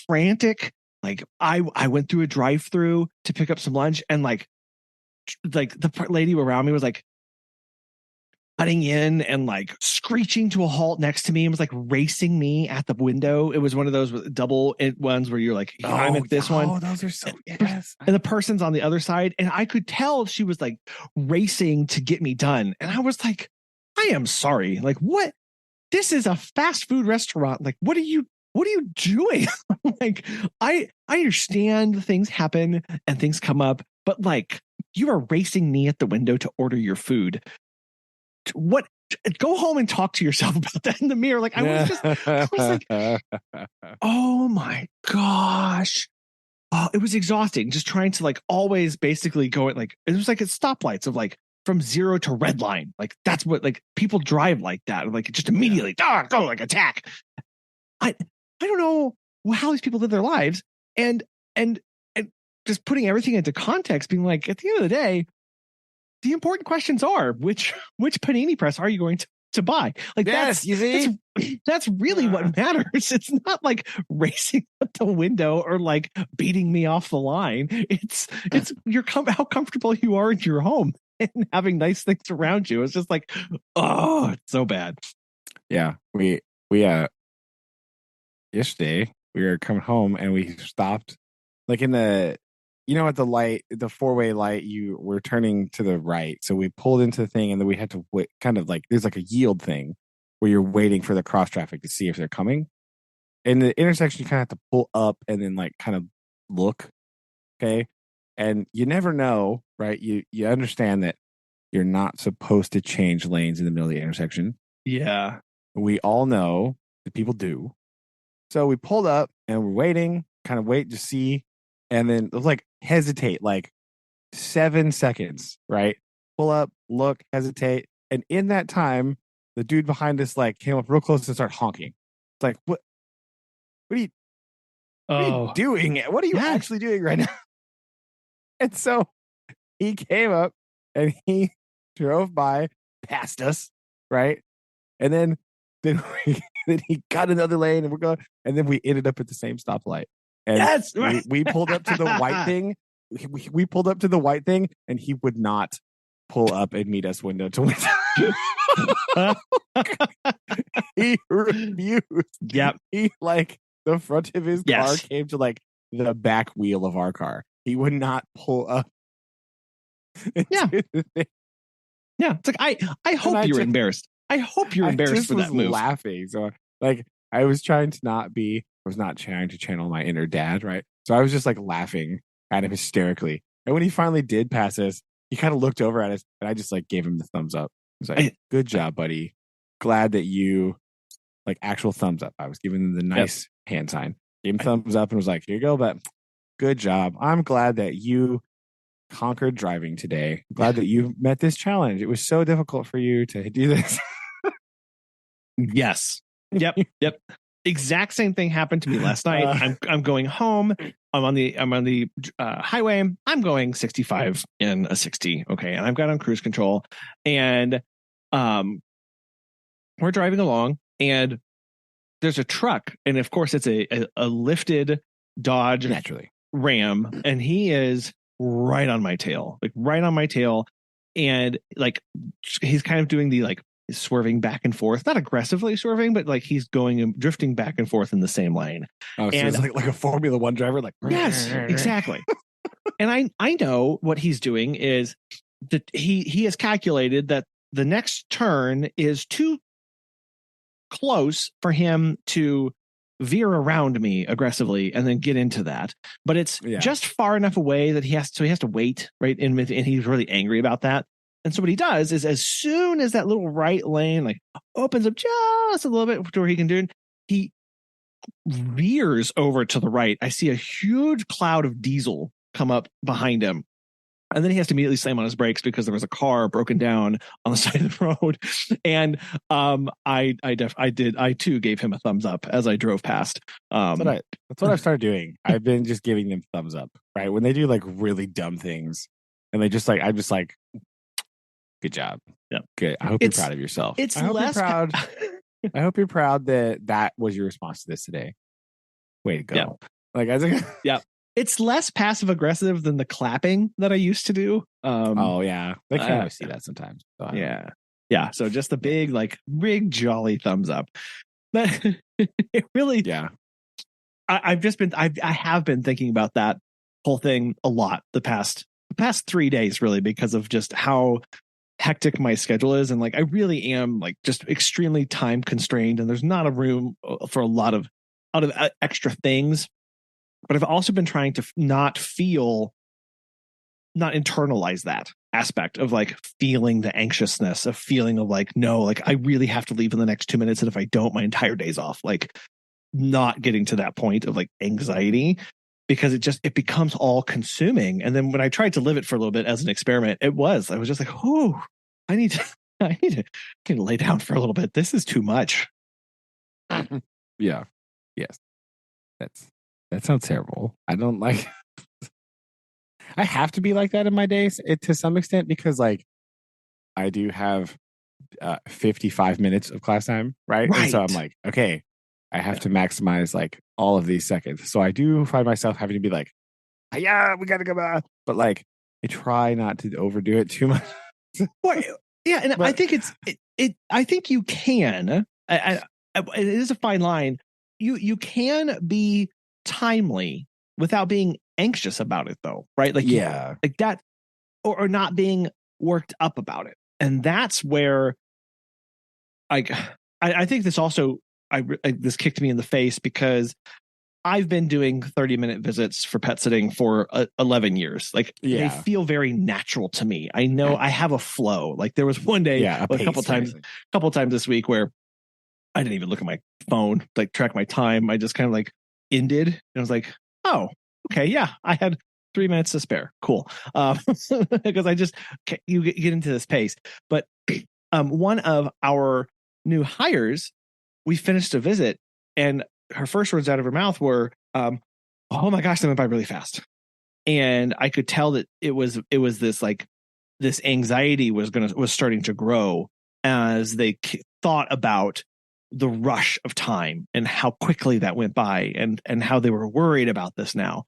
S1: frantic. Like I went through a drive-through to pick up some lunch, and like the lady around me was like cutting in and like screeching to a halt next to me, and was like racing me at the window. It was one of those double ones where you're like, I'm at this one.
S2: Oh, those are so yes.
S1: And the person's on the other side, and I could tell she was like racing to get me done. And I was like, I am sorry. Like, what? This is a fast food restaurant. Like, what are you doing? Like, I understand things happen and things come up, but like, you are racing me at the window to order your food. What? Go home and talk to yourself about that in the mirror. Like, I was like, oh my gosh. Oh, it was exhausting. Just trying to like always basically go at like, it was like at stoplights of like from 0 to red line. Like, that's what like people drive like that. Like, just immediately go like attack. I don't know how these people live their lives, and just putting everything into context, being like, at the end of the day, the important questions are which panini press are you going to buy? Like,
S2: yes,
S1: that's really what matters. It's not like racing out the window or like beating me off the line. It's how comfortable you are in your home and having nice things around you. It's just like, oh, it's so bad.
S2: Yeah, we yesterday we were coming home and we stopped like in the at the light, the four-way light, you were turning to the right. So we pulled into the thing, and then we had to wait, kind of like there's like a yield thing where you're waiting for the cross traffic to see if they're coming. In the intersection, you kind of have to pull up and then like kind of look. Okay. And you never know, right? You understand that you're not supposed to change lanes in the middle of the intersection.
S1: Yeah.
S2: We all know that people do. So we pulled up and we're waiting, kind of wait to see. And then like hesitate like 7 seconds, right? Pull up, look, hesitate. And in that time, the dude behind us like came up real close and started honking. It's like, what are you doing? What are you actually doing right now? And so he came up and he drove by past us, right? And then he got another lane and we're going, and then we ended up at the same stoplight. And
S1: yes,
S2: we pulled up to the white thing. We pulled up to the white thing, and he would not pull up and meet us window to window. He refused.
S1: Yep.
S2: He like the front of his car came to like the back wheel of our car. He would not pull up.
S1: Yeah. Yeah. It's like I hope you're embarrassed. I hope you're embarrassed for that move.
S2: Laughing. So Like I was trying to not be, I was not trying to channel my inner dad, right? So I was just like laughing at him hysterically. And when he finally did pass us, he kind of looked over at us and I just like gave him the thumbs up. I was like, good job, buddy. Glad that you like actual thumbs up. I was giving him the nice hand sign. Gave him thumbs up and was like, here you go, but good job. I'm glad that you conquered driving today. Glad that you met this challenge. It was so difficult for you to do this.
S1: Yes. Yep. Exact same thing happened to me last night. I'm going home. I'm on the highway. I'm going 65 in a 60. Okay, and I've got on cruise control, and we're driving along, and there's a truck, and of course it's a lifted Dodge
S2: naturally
S1: Ram, and he is right on my tail, and like he's kind of doing the like swerving back and forth, not aggressively swerving, but like he's going and drifting back and forth in the same lane.
S2: Oh, so
S1: and
S2: it's like a Formula One driver, like
S1: yes, exactly. And I know what he's doing is that he has calculated that the next turn is too close for him to veer around me aggressively and then get into that, but it's just far enough away that he has to wait, right? And he's really angry about that. And so what he does is, as soon as that little right lane like opens up just a little bit to where he can do it, he veers over to the right. I see a huge cloud of diesel come up behind him. And then he has to immediately slam on his brakes because there was a car broken down on the side of the road. And I too gave him a thumbs up as I drove past.
S2: That's what I've started doing. I've been just giving them thumbs up, right? When they do like really dumb things and they just like, I'm just like, good job.
S1: Yeah.
S2: Good. I hope you're proud of yourself.
S1: It's
S2: I hope
S1: less
S2: you're proud. I hope you're proud that was your response to this today. Way to go.
S1: Yeah.
S2: Like, I think,
S1: yeah. It's less passive aggressive than the clapping that I used to do.
S2: Oh yeah, they kind of see that sometimes. So
S1: yeah. So just the big jolly thumbs up. But it really, I have been thinking about that whole thing a lot the past 3 days, really, because of just how hectic my schedule is, and like I really am like just extremely time constrained, and there's not a room for a lot of extra things. But I've also been trying to not internalize that aspect of like feeling the anxiousness, of feeling of like, no, like I really have to leave in the next 2 minutes. And if I don't, my entire day's off. Like not getting to that point of like anxiety, because it becomes all consuming. And then when I tried to live it for a little bit as an experiment, I was just like, oh, I need to lay down for a little bit. This is too much.
S2: Yeah. Yes. That sounds terrible. I don't like. I have to be like that in my days to some extent, because like I do have 55 minutes of class time, right? And so I'm like, okay, I have to maximize like all of these seconds. So I do find myself having to be like, yeah, we gotta go back. But like, I try not to overdo it too much.
S1: Well, yeah, and I think I think you can. It is a fine line. You can be timely without being anxious about it, though, right? Like like that, or not being worked up about it. And that's where I think this also this kicked me in the face, because I've been doing 30-minute visits for pet sitting for 11 years. Like they feel very natural to me. I know I have a flow. Like there was one day, a couple times this week where I didn't even look at my phone, like track my time. I just kind of like ended, and I was like, oh, okay, yeah, I had 3 minutes to spare. Cool. Because I just, you get into this pace. But one of our new hires, we finished a visit, and her first words out of her mouth were, oh my gosh, that went by really fast. And I could tell that it was this like, this anxiety was starting to grow as they thought about the rush of time and how quickly that went by, and how they were worried about this now,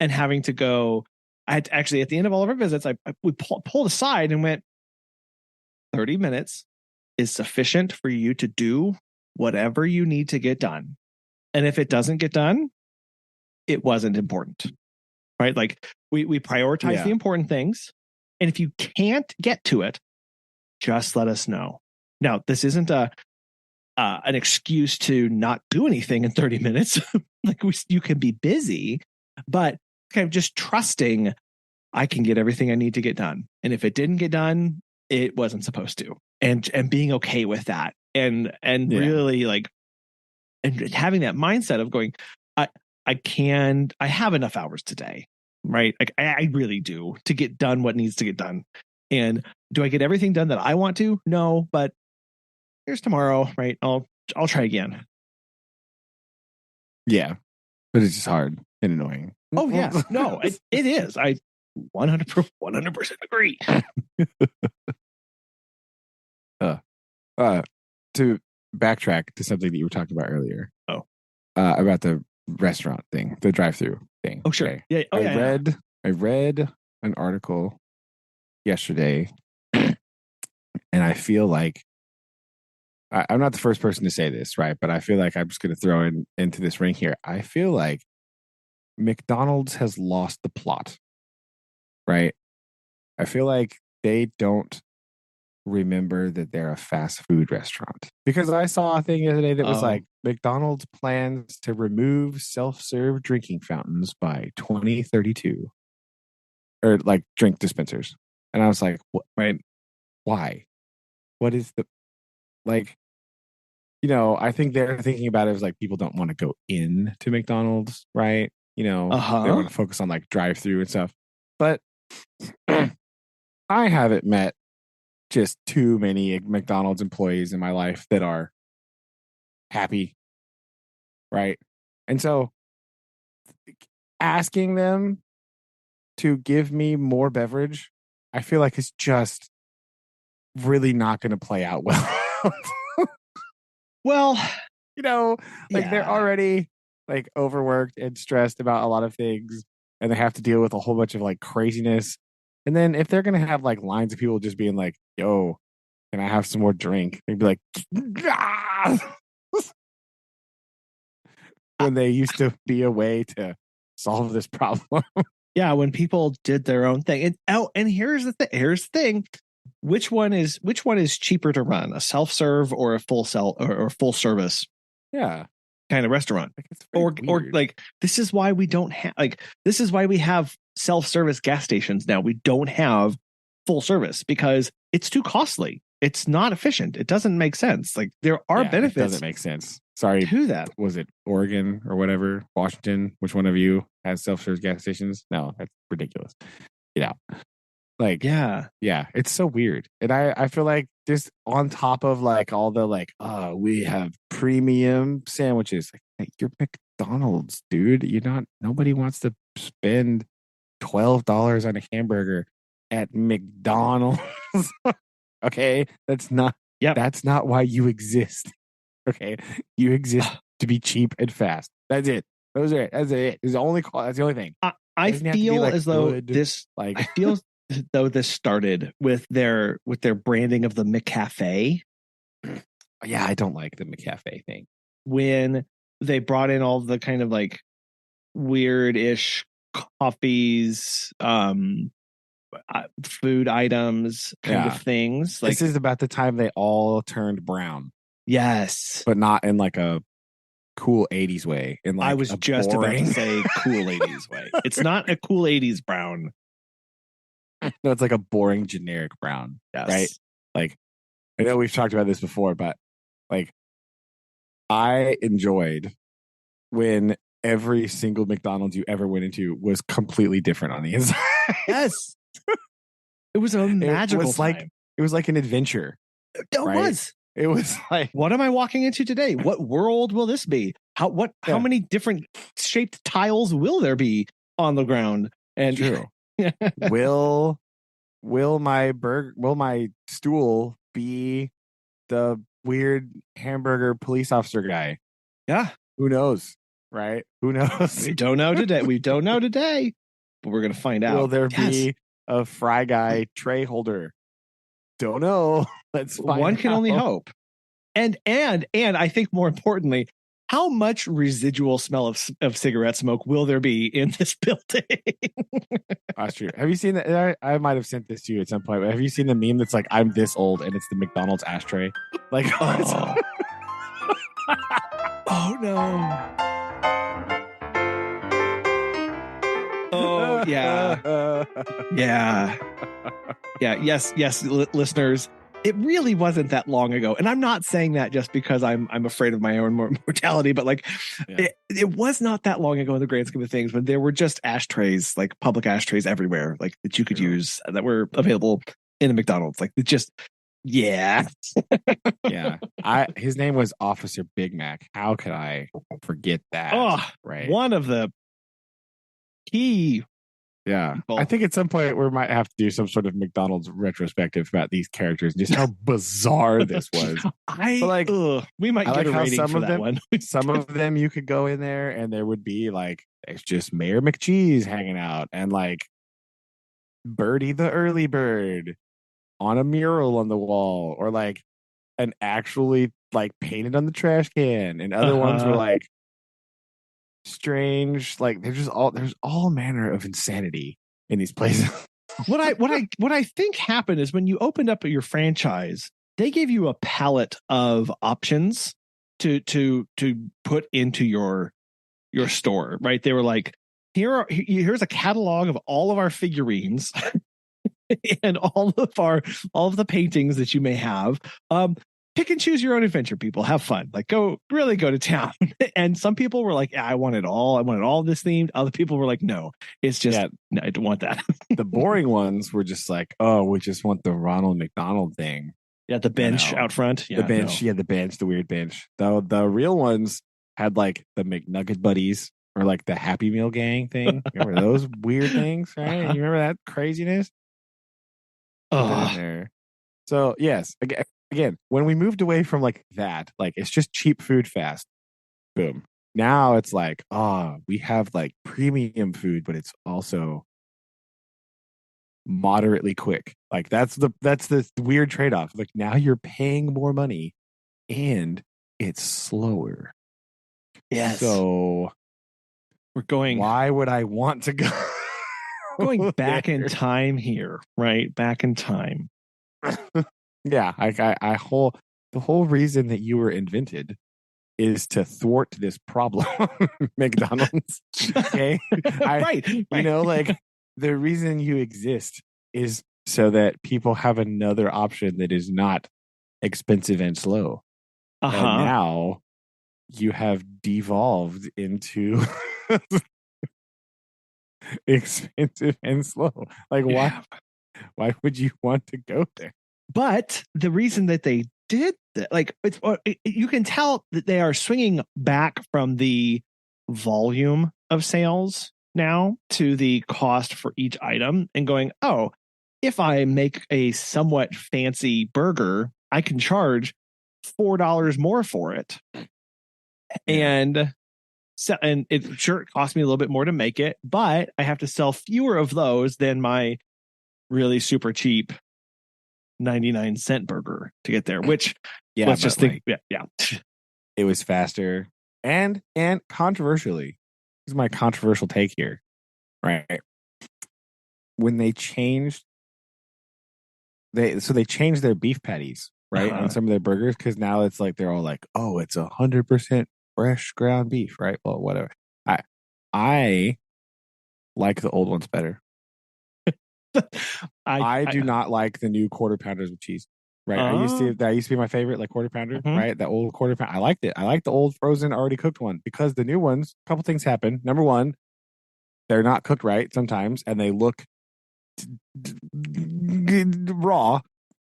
S1: and having to go. I had to, actually, at the end of all of our visits, we pulled aside and went, 30 minutes is sufficient for you to do whatever you need to get done. And if it doesn't get done, it wasn't important, right? Like we prioritize the important things. And if you can't get to it, just let us know. Now, this isn't an excuse to not do anything in 30 minutes. Like you can be busy, but kind of just trusting I can get everything I need to get done. And if it didn't get done, it wasn't supposed to. And being okay with that. And really like and having that mindset of going, I have enough hours today, right? Like I really do to get done what needs to get done. And do I get everything done that I want to? No, but here's tomorrow, right? I'll try again.
S2: Yeah, but it's just hard and annoying.
S1: Oh yeah, no, it is. I 100% agree.
S2: To backtrack to something that you were talking about earlier.
S1: Oh,
S2: about the restaurant thing, the drive-through thing.
S1: Oh sure,
S2: okay.
S1: Yeah. Oh,
S2: I read an article yesterday, and I feel like I'm not the first person to say this, right? But I feel like I'm just going to throw into this ring here. I feel like McDonald's has lost the plot, right? I feel like they don't remember that they're a fast food restaurant, because I saw a thing the other day that was like McDonald's plans to remove self-serve drinking fountains by 2032, or like drink dispensers. And I was like, what, right? Why? What is the, like, you know, I think they're thinking about it as like people don't want to go in to McDonald's, right? You know, they want to focus on like drive through and stuff. But I haven't met just too many McDonald's employees in my life that are happy, right? And so asking them to give me more beverage, I feel like it's just really not going to play out well.
S1: Well,
S2: you know, like they're already like overworked and stressed about a lot of things, and they have to deal with a whole bunch of like craziness. And then if they're going to have like lines of people just being like, yo, can I have some more drink? They'd be like, ah! When they used to be a way to solve this problem.
S1: Yeah, when people did their own thing. And here's the thing. Here's the thing. Which one is cheaper to run, a self-serve or a full service?
S2: Yeah,
S1: kind of restaurant.
S2: Like,
S1: or like this is why we don't have this is why we have self-service gas stations now. We don't have full service because it's too costly. It's not efficient. It doesn't make sense. Like there are benefits.
S2: It doesn't make sense. Sorry.
S1: To that.
S2: Was it Oregon or whatever? Washington? Which one of you has self-service gas stations? No, that's ridiculous. Yeah. Like, yeah, it's so weird. And I feel like just on top of like all the like, we have premium sandwiches. Like, you're McDonald's, dude. Nobody wants to spend $12 on a hamburger at McDonald's. Okay. That's not why you exist. Okay. You exist to be cheap and fast. That's it. That's it. That's the only thing.
S1: I feel as though this, like, I feel though this started with their branding of the McCafe.
S2: Yeah, I don't like the McCafe thing.
S1: When they brought in all the kind of like weird-ish coffees, food items, kind of things.
S2: Like, this is about the time they all turned brown.
S1: Yes,
S2: but not in like a cool 80s way. In like
S1: I was just about to say cool 80s way. It's not a cool 80s brown.
S2: No, it's like a boring generic brown.
S1: Yes.
S2: Right? Like, I know we've talked about this before, but like, I enjoyed when every single McDonald's you ever went into was completely different on the inside.
S1: Yes. It was a magical time.
S2: It was like an adventure.
S1: It was.
S2: It was like,
S1: what am I walking into today? What world will this be? How many different shaped tiles will there be on the ground? And
S2: true. Will my stool be the weird hamburger police officer guy?
S1: Yeah.
S2: Who knows? Right? Who knows?
S1: We don't know today. But we're gonna find out.
S2: Will there be a Fry Guy tray holder? Don't know. Let's find
S1: One can
S2: out.
S1: only hope. And I think more importantly, how much residual smell of cigarette smoke will there be in this building?
S2: That's true. Have you seen that? I might have sent this to you at some point. But have you seen the meme that's like, I'm this old and it's the McDonald's ashtray? Like,
S1: Oh no. Oh yeah. Yeah. Yeah. Yes, listeners. It really wasn't that long ago. And I'm not saying that just because I'm afraid of my own mortality, but like it was not that long ago in the grand scheme of things when there were just ashtrays, like public ashtrays everywhere, like that you could use that were available in a McDonald's. Like it just yeah.
S2: Yeah. His name was Officer Big Mac. How could I forget that?
S1: Oh, right. One of the key.
S2: Yeah. People. I think at some point we might have to do some sort of McDonald's retrospective about these characters and just how bizarre this was.
S1: We might get a rating for that one.
S2: Some of them you could go in there and there would be like, it's just Mayor McCheese hanging out and like Birdie the early bird on a mural on the wall, or like an actually like painted on the trash can, and other ones were like strange, like there's all manner of insanity in these places.
S1: What I think happened is when you opened up your franchise, they gave you a palette of options to put into your store, right? They were like, here's a catalog of all of our figurines and all of the paintings that you may have. Pick and choose your own adventure, people. Have fun. Like really go to town. And some people were like, I want it all. I want it all this themed. Other people were like, no, it's just, no, I don't want that.
S2: The boring ones were just like, oh, we just want the Ronald McDonald thing.
S1: Yeah. The bench out front. Yeah,
S2: the bench. No. Yeah. The bench, the weird bench. The real ones had like the McNugget buddies or like the Happy Meal gang thing. Remember those weird things, right? You remember that craziness?
S1: Oh.
S2: There. So yes, again, when we moved away from like that, like it's just cheap food fast. Boom. Now it's like, we have like premium food, but it's also moderately quick. Like that's the weird trade-off. Like now you're paying more money and it's slower.
S1: Yes.
S2: So
S1: we're going.
S2: Why would I want to go?
S1: Going back in time here, right? Back in time.
S2: Yeah, the whole reason that you were invented is to thwart this problem, McDonald's. Okay,
S1: right.
S2: You know, like the reason you exist is so that people have another option that is not expensive and slow. And now you have devolved into expensive and slow. Like why would you want to go there?
S1: But the reason that they did that, like you can tell that they are swinging back from the volume of sales now to the cost for each item and going, oh, if I make a somewhat fancy burger, I can charge $4 more for it. And so, and it costs me a little bit more to make it, but I have to sell fewer of those than my really super cheap 99-cent burger to get there, which let's just think,
S2: it was faster and controversially, this is my controversial take here, right? When they changed their beef patties, right, on some of their burgers, because now it's like they're all like, oh, it's 100% fresh ground beef, right? Well, whatever. I like the old ones better. I do not like the new quarter pounders with cheese. Right. That used to be my favorite, like quarter pounder, right? That old quarter pounder. I liked it. I like the old frozen, already cooked one, because the new ones, a couple things happen. Number one, they're not cooked right sometimes, and they look raw.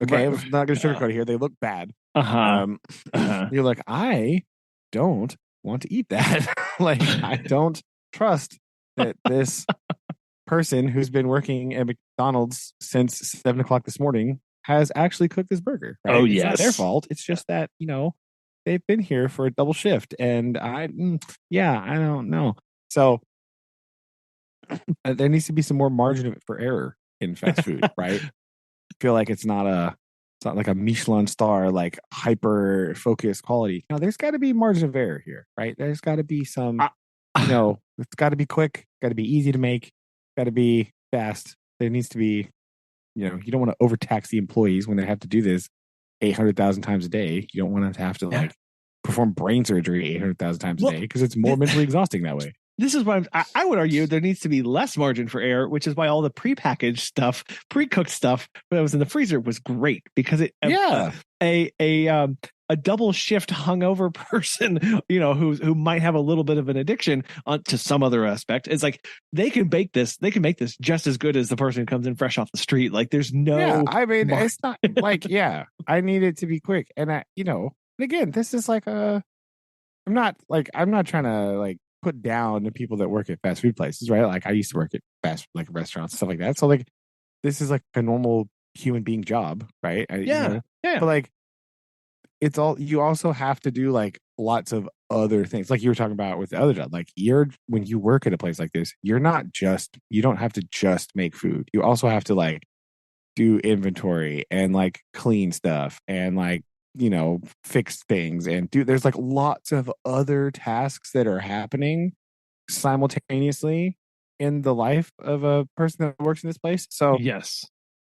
S2: Okay, I'm not going to sugarcoat it here. They look bad. You're like, I don't want to eat that. Like, I don't trust that this person who's been working at McDonald's since 7 o'clock this morning has actually cooked this burger. Right?
S1: Oh,
S2: yes.
S1: It's
S2: not their fault. It's just that, they've been here for a double shift, and I don't know. So there needs to be some more margin for error in fast food, right? I feel like it's not like a Michelin star, like hyper focused quality. No, there's got to be margin of error here, right? There's got to be some, it's got to be quick, got to be easy to make, got to be fast. There needs to be, you don't want to overtax the employees when they have to do this 800,000 times a day. You don't want them to have to like perform brain surgery 800,000 times a day because it's more mentally exhausting that way.
S1: This is why I would argue there needs to be less margin for error, which is why all the prepackaged stuff, pre-cooked stuff that was in the freezer was great because a double shift hungover person, you know, who might have a little bit of an addiction to some other aspect, it's like they can make this just as good as the person who comes in fresh off the street. Like there's no,
S2: I mean, it's not like, I need it to be quick. And again, this is like I'm not trying to like put down the people that work at fast food places, right? Like I used to work at fast like restaurants and stuff like that. So like this is like a normal human being job, right?
S1: Yeah.
S2: But like it's all, you also have to do like lots of other things, like you were talking about with the other job. Like when you work at a place like this, you don't have to just make food. You also have to like do inventory and like clean stuff and like fix things and there's like lots of other tasks that are happening simultaneously in the life of a person that works in this place. So
S1: yes,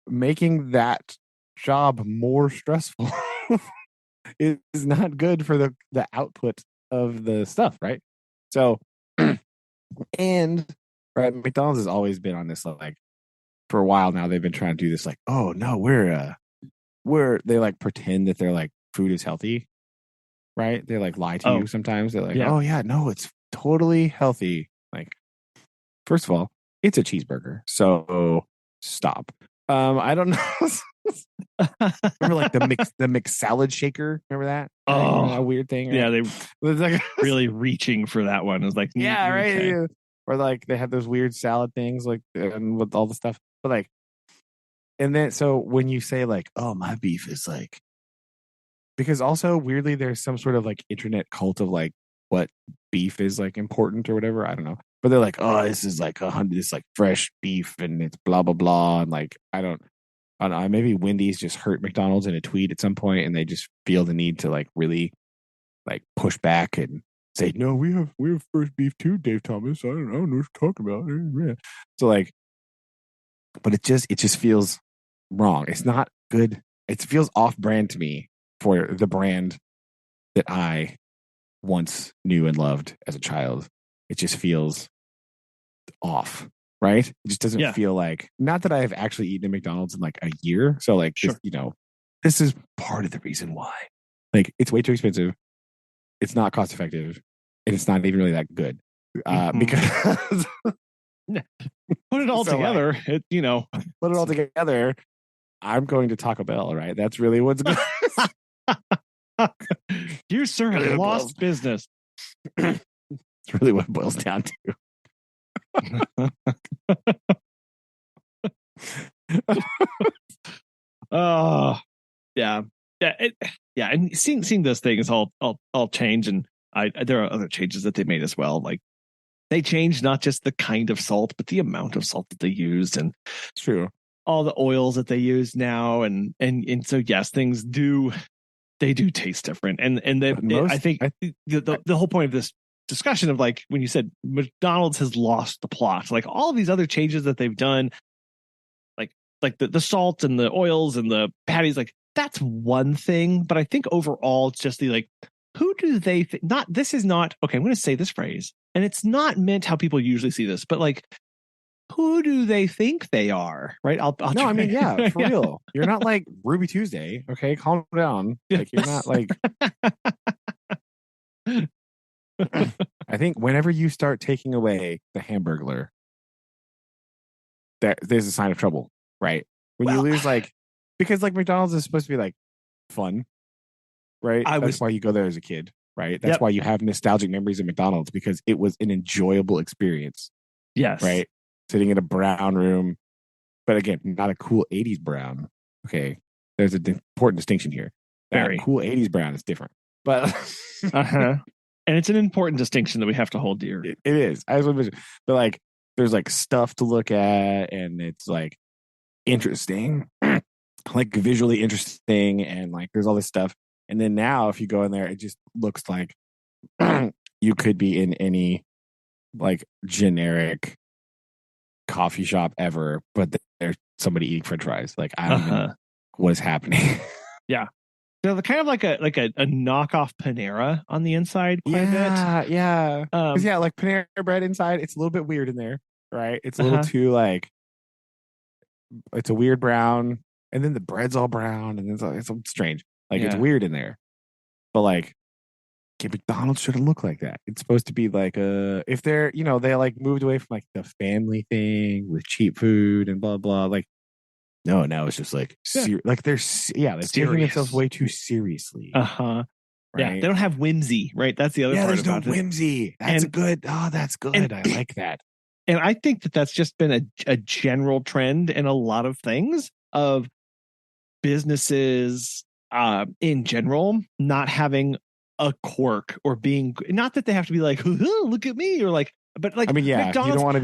S2: making that job more stressful is not good for the output of the stuff, right? So and right, McDonald's has always been on this like for a while now. They've been trying to do this like, oh no, we're they like pretend that they're like food is healthy, right? They like lie to you sometimes. They're like, oh yeah, no, it's totally healthy. Like, first of all, it's a cheeseburger, so stop. I don't know. Remember like the mix salad shaker? Remember that? A weird thing. Right?
S1: Yeah, they was like really reaching for that one. It was like,
S2: yeah, right. Okay. Yeah. Or like they have those weird salad things, like and with all the stuff. But like, and then so when you say like, oh, my beef is like, because also weirdly there's some sort of like internet cult of like what beef is like important or whatever. I don't know. But they're like, oh, this is like this like fresh beef and it's blah blah blah, and like I don't know, maybe Wendy's just hurt McDonald's in a tweet at some point and they just feel the need to like really like push back and say, no, we have fresh beef too, Dave Thomas. I don't know what you're talking about. So like, but it just feels wrong. It's not good. It feels off brand to me for the brand that I once knew and loved as a child. It just feels off, right? It just doesn't feel like, not that I have actually eaten at McDonald's in like a year. So like, sure. This is part of the reason why. Like, it's way too expensive. It's not cost effective. And it's not even really that good. Because
S1: put it all together, like,
S2: put it all together. I'm going to Taco Bell, right? That's really what's good.
S1: You, sir, have lost business.
S2: It's really what it boils down to.
S1: Yeah. And seeing those things all change, and there are other changes that they made as well. Like they changed not just the kind of salt, but the amount of salt that they used, and
S2: it's true,
S1: all the oils that they use now, and so yes, things do taste different, and I think the whole point of this discussion of like when you said McDonald's has lost the plot, like all of these other changes that they've done, like the salt and the oils and the patties, like that's one thing, but I think overall it's just the like, who do they think? This is not okay. I'm going to say this phrase, and it's not meant how people usually see this, but like, who do they think they are? Right? I'll
S2: no, I mean, yeah, for real. You're not like Ruby Tuesday, okay? Calm down. Like you're not like. I think whenever you start taking away the Hamburglar, there's a sign of trouble, right? When you lose like, because like McDonald's is supposed to be like fun, right? That's why you go there as a kid, right? That's why you have nostalgic memories of McDonald's, because it was an enjoyable experience.
S1: Yes.
S2: Right? Sitting in a brown room, but again, not a cool 80s brown. Okay. There's an important distinction here. Very cool 80s brown is different. But
S1: and it's an important distinction that we have to hold dear.
S2: It is. But like there's like stuff to look at, and it's like interesting, like visually interesting, and like there's all this stuff. And then now if you go in there, it just looks like you could be in any like generic coffee shop ever, but there's somebody eating french fries. Like I don't even know what is happening.
S1: Yeah. They're kind of like a knockoff Panera on the inside quite a bit.
S2: Yeah. Because like Panera bread inside, it's a little bit weird in there, right? It's a little too like, it's a weird brown, and then the bread's all brown, and it's strange. Like it's weird in there. But like, McDonald's shouldn't look like that. It's supposed to be like if they're, they like moved away from like the family thing with cheap food and blah blah. Like, no, now it's just like like they're taking themselves way too seriously.
S1: Right? Yeah, they don't have whimsy, right? That's the other part
S2: there's
S1: about
S2: no whimsy. That's good. Oh, that's good. I like that.
S1: And I think that's just been a general trend in a lot of things of businesses in general not having a quirk or being, not that they have to be like, look at me, or like, but like,
S2: I mean,
S1: McDonald's,
S2: you don't want to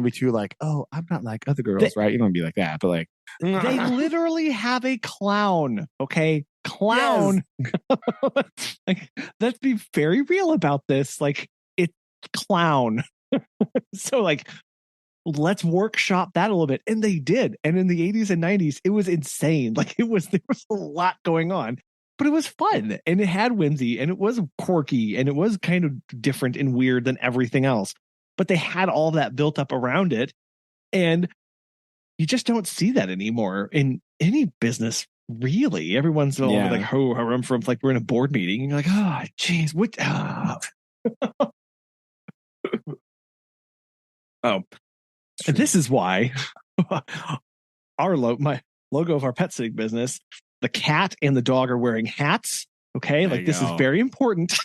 S2: be too like, oh, I'm not like other girls, right? You don't want to be like that, but like,
S1: they literally have a clown. Okay, clown. Yes. Like, let's be very real about this. Like, it's clown. So like, let's workshop that a little bit. And they did. And in the 80s and 90s, it was insane. Like, there was a lot going on, but it was fun, and it had whimsy, and it was quirky, and it was kind of different and weird than everything else. But they had all that built up around it. And you just don't see that anymore in any business, really. Everyone's all like, I'm from, like, we're in a board meeting, and you're like, oh, geez, what? Oh, and this is why my logo of our pet sitting business, the cat and the dog are wearing hats. Okay, like, this is very important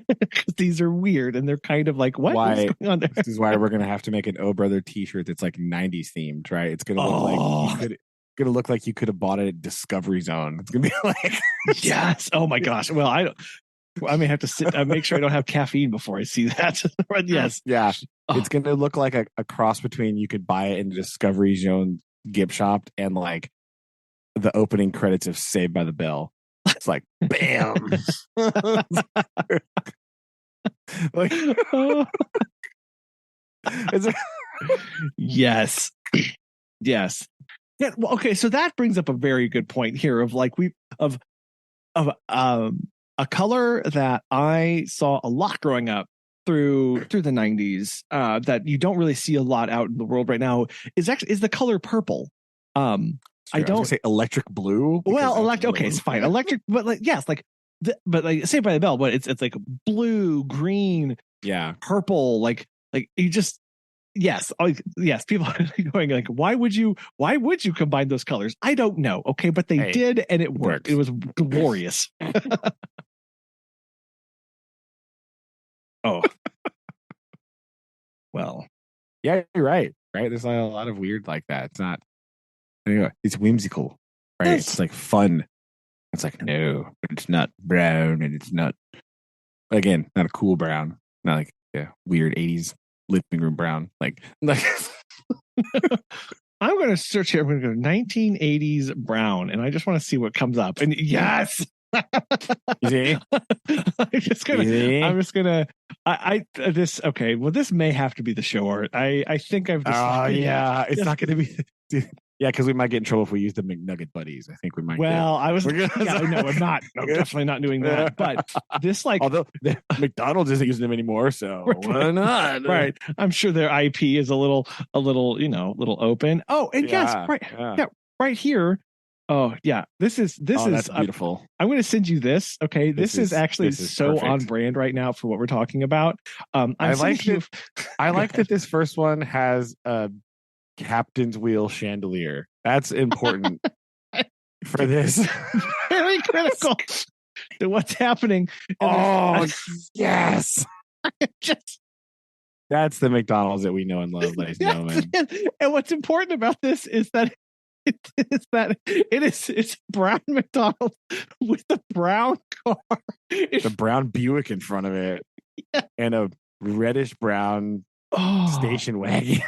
S1: because these are weird, and they're kind of like, what is going on there?
S2: This is why we're gonna have to make an Oh Brother T-shirt that's like 90s themed, right? It's gonna look like you could have bought it at Discovery Zone. It's gonna be like,
S1: yes. Oh my gosh. Well, I may have to make sure I don't have caffeine before I see that. But yes.
S2: Yeah. It's going to look like a cross between, you could buy it in the Discovery Zone gift shop and like the opening credits of Saved by the Bell. It's like, bam. Like,
S1: yes. Yes. Yeah, well, okay, so that brings up a very good point here of like a color that I saw a lot growing up through the 90s that you don't really see a lot out in the world right now is the color purple. I don't
S2: say electric blue.
S1: Well, okay, it's fine. Electric, but like, yes, like, but like Saved by the Bell, but it's like blue, green, purple, like you just. Yes. Yes. People are going like, why would you combine those colors? I don't know. Okay. But they did, and it worked. It was glorious. Oh. Well.
S2: Yeah, you're right. Right. There's like a lot of weird like that. It's not, anyway, it's whimsical, right? Yes. It's like fun. It's like, no, but it's not brown, and it's not, again, not a cool brown. Not like weird 80s living room brown. Like
S1: I'm going to search here. I'm going to go 1980s brown, and I just want to see what comes up. And yes.
S2: You see?
S1: Okay. Well, this may have to be the show art. I think I've decided.
S2: It's not going to be. Dude. Yeah, because we might get in trouble if we use the McNugget buddies. I think we might.
S1: Well, I was. No, I'm not. I'm definitely not doing that. But this, like,
S2: although McDonald's isn't using them anymore, so why not?
S1: Right. I'm sure their IP is a little, little open. Oh, and yes, right. Yeah, right here. Oh yeah, this is
S2: that's beautiful.
S1: I'm going to send you this. Okay, this is actually so perfect. On brand right now for what we're talking about.
S2: I like that this first one has a captain's wheel chandelier. That's important for this.
S1: Very critical to what's happening.
S2: Oh yes, that's the McDonald's that we know and love, ladies and gentlemen.
S1: And what's important about this is that it's brown McDonald's with the brown car,
S2: the brown Buick in front of it, and a reddish brown station wagon.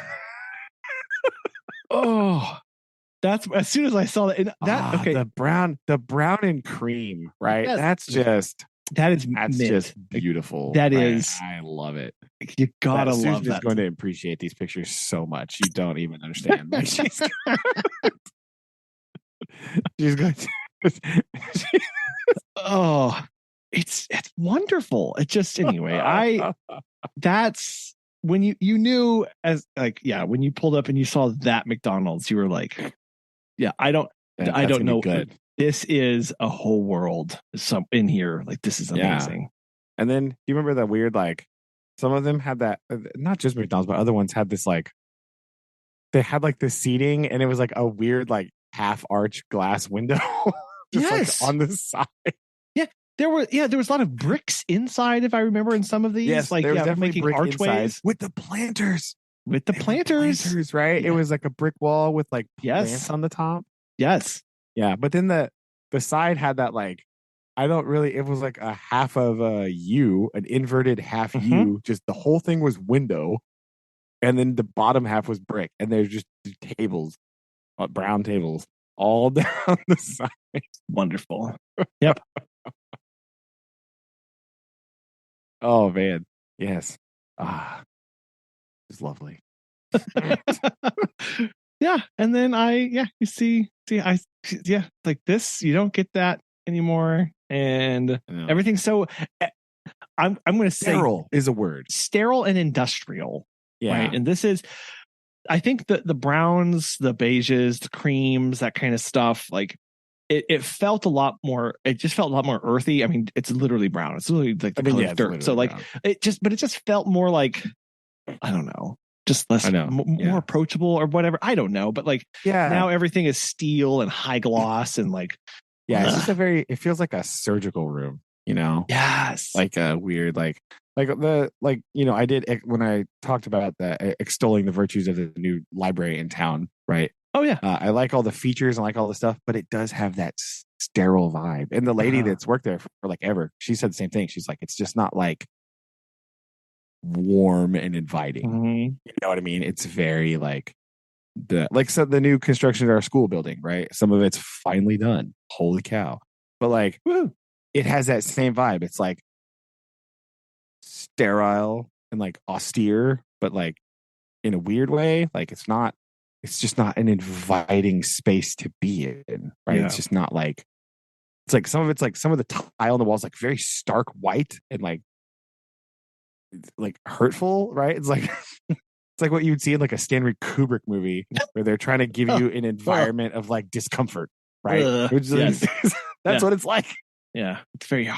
S1: Oh, that's as soon as I saw that. Okay,
S2: the brown and cream, right? Yes. That's just beautiful.
S1: That is,
S2: I love it.
S1: You gotta love that.
S2: Susan's going to appreciate these pictures so much. You don't even understand. Like, she's going to.
S1: Oh, it's wonderful. It just anyway. That's when you knew as like when you pulled up and you saw that McDonald's, you were like, yeah, I don't know.
S2: Good.
S1: This is a whole world in here. Like this is amazing.
S2: Yeah. And then do you remember that weird like some of them had that not just McDonald's but other ones had this like they had like the seating and it was like a weird like half arch glass window just like on the side.
S1: Yeah. There was a lot of bricks inside, if I remember, in some of these.
S2: Yes,
S1: like
S2: there was definitely
S1: making
S2: brick
S1: archways
S2: with the planters.
S1: Planters,
S2: right?
S1: Yeah.
S2: It was like a brick wall with like plants on the top.
S1: Yes.
S2: Yeah, but then the side had that like it was like a half of a U, an inverted half U. Just the whole thing was window, and then the bottom half was brick, and there's just tables, brown tables, all down the side.
S1: Wonderful. Yep.
S2: Oh man, yes. It's lovely.
S1: Yeah, and then you see like this, you don't get that anymore, and everything's so. I'm going to say
S2: sterile is a word.
S1: Sterile and industrial.
S2: Yeah,
S1: right. And this is, I think the browns, the beiges, the creams, that kind of stuff, like it felt a lot more. It just felt a lot more earthy. I mean, it's literally brown. It's literally like the color of dirt. So like brown. But it just felt more like, I don't know, just less more approachable or whatever. I don't know, but like now everything is steel and high gloss and like
S2: it's just it feels like a surgical room, you know?
S1: Yes.
S2: Like a weird I did when I talked about extolling the virtues of the new library in town, right?
S1: Oh yeah.
S2: I like all the features and like all the stuff, but it does have that sterile vibe. And the lady that's worked there for like ever, she said the same thing. She's like, it's just not like warm and inviting. You know what I mean? It's very like the new construction of our school building, right? Some of it's finally done. Holy cow. But like it has that same vibe. It's like sterile and like austere, but like in a weird way. Like it's just not an inviting space to be in, right? It's just not like it's like some of the tile on the walls like very stark white and like hurtful, right? It's like it's like what you'd see in like a Stanley Kubrick movie where they're trying to give you an environment of like discomfort, right? That's what it's like.
S1: Yeah, it's very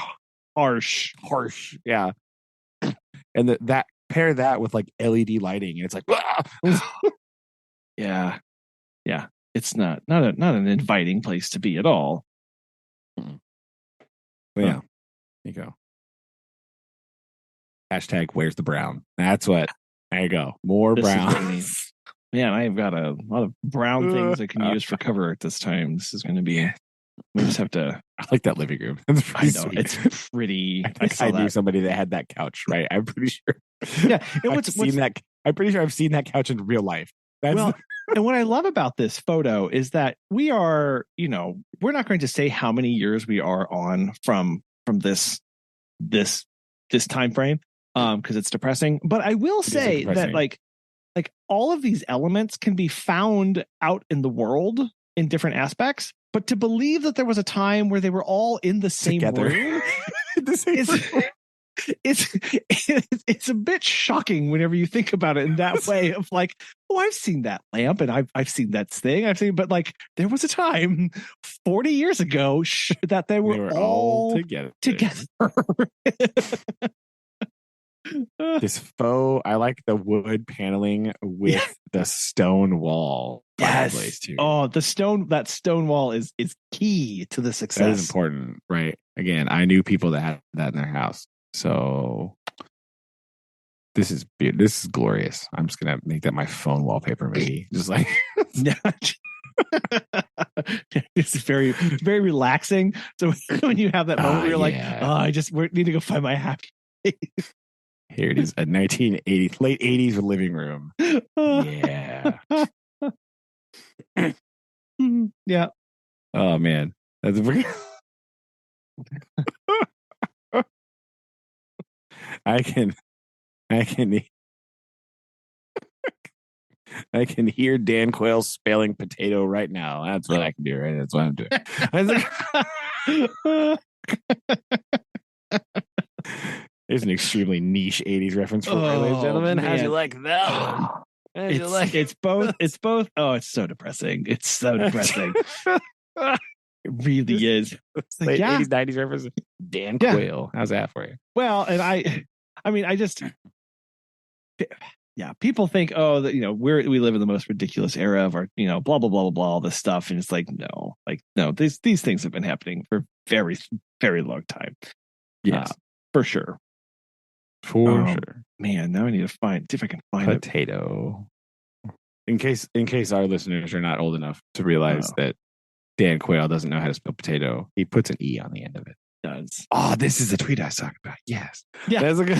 S1: harsh.
S2: Yeah, and that pair that with like LED lighting, and it's like,
S1: yeah, it's not an inviting place to be at all.
S2: But yeah, there you go. Hashtag where's the brown? That's what. There you go. More brown.
S1: Man, I've got a lot of brown things I can use for cover at this time. This is going to be. We just have to.
S2: I like that living room.
S1: I know sweet. It's pretty.
S2: I knew somebody that had that couch, right? I'm pretty sure.
S1: Yeah,
S2: I'm pretty sure I've seen that couch in real life.
S1: And what I love about this photo is that we are, we're not going to say how many years we are on from this time frame, because it's depressing. But I will say that like all of these elements can be found out in the world in different aspects. But to believe that there was a time where they were all in the same room, it's a bit shocking whenever you think about it in that way of like, oh, I've seen that lamp and I've seen that thing. But like there was a time 40 years ago that they were all together.
S2: This faux, I like the wood paneling with the stone wall.
S1: Yes. Too. Oh, that stone wall is key to the success.
S2: That is important, right? Again, I knew people that had that in their house. So this is glorious. I'm just gonna make that my phone wallpaper, maybe. Just like
S1: it's very, very relaxing. So when you have that moment where you're like, I just need to go find my happy place.
S2: Here it is, a 1980s, late 80s living room. Yeah.
S1: Yeah.
S2: Oh man, that's I can hear Dan Quayle spelling potato right now. That's what I can do, right? That's what I'm doing. There's an extremely niche 80s reference for you, ladies and gentlemen.
S1: Man.
S2: How'd you like that one?
S1: It's both. Oh, it's so depressing. It's so depressing. It really is.
S2: It's like 80s, 90s reference. Dan Quayle. How's that for you?
S1: Well, and I mean, I just, people think, oh, that, we live in the most ridiculous era of our, blah, blah, blah, blah, blah, all this stuff. And it's like, no, these things have been happening for very, very long time.
S2: Yes.
S1: For sure.
S2: For sure.
S1: Man, now I need to see if I can find
S2: potato. In case our listeners are not old enough to realize that Dan Quayle doesn't know how to spell potato, he puts an E on the end of it.
S1: Does.
S2: Oh, this is the tweet I was talking about. Yes.
S1: Yeah.
S2: That's a good...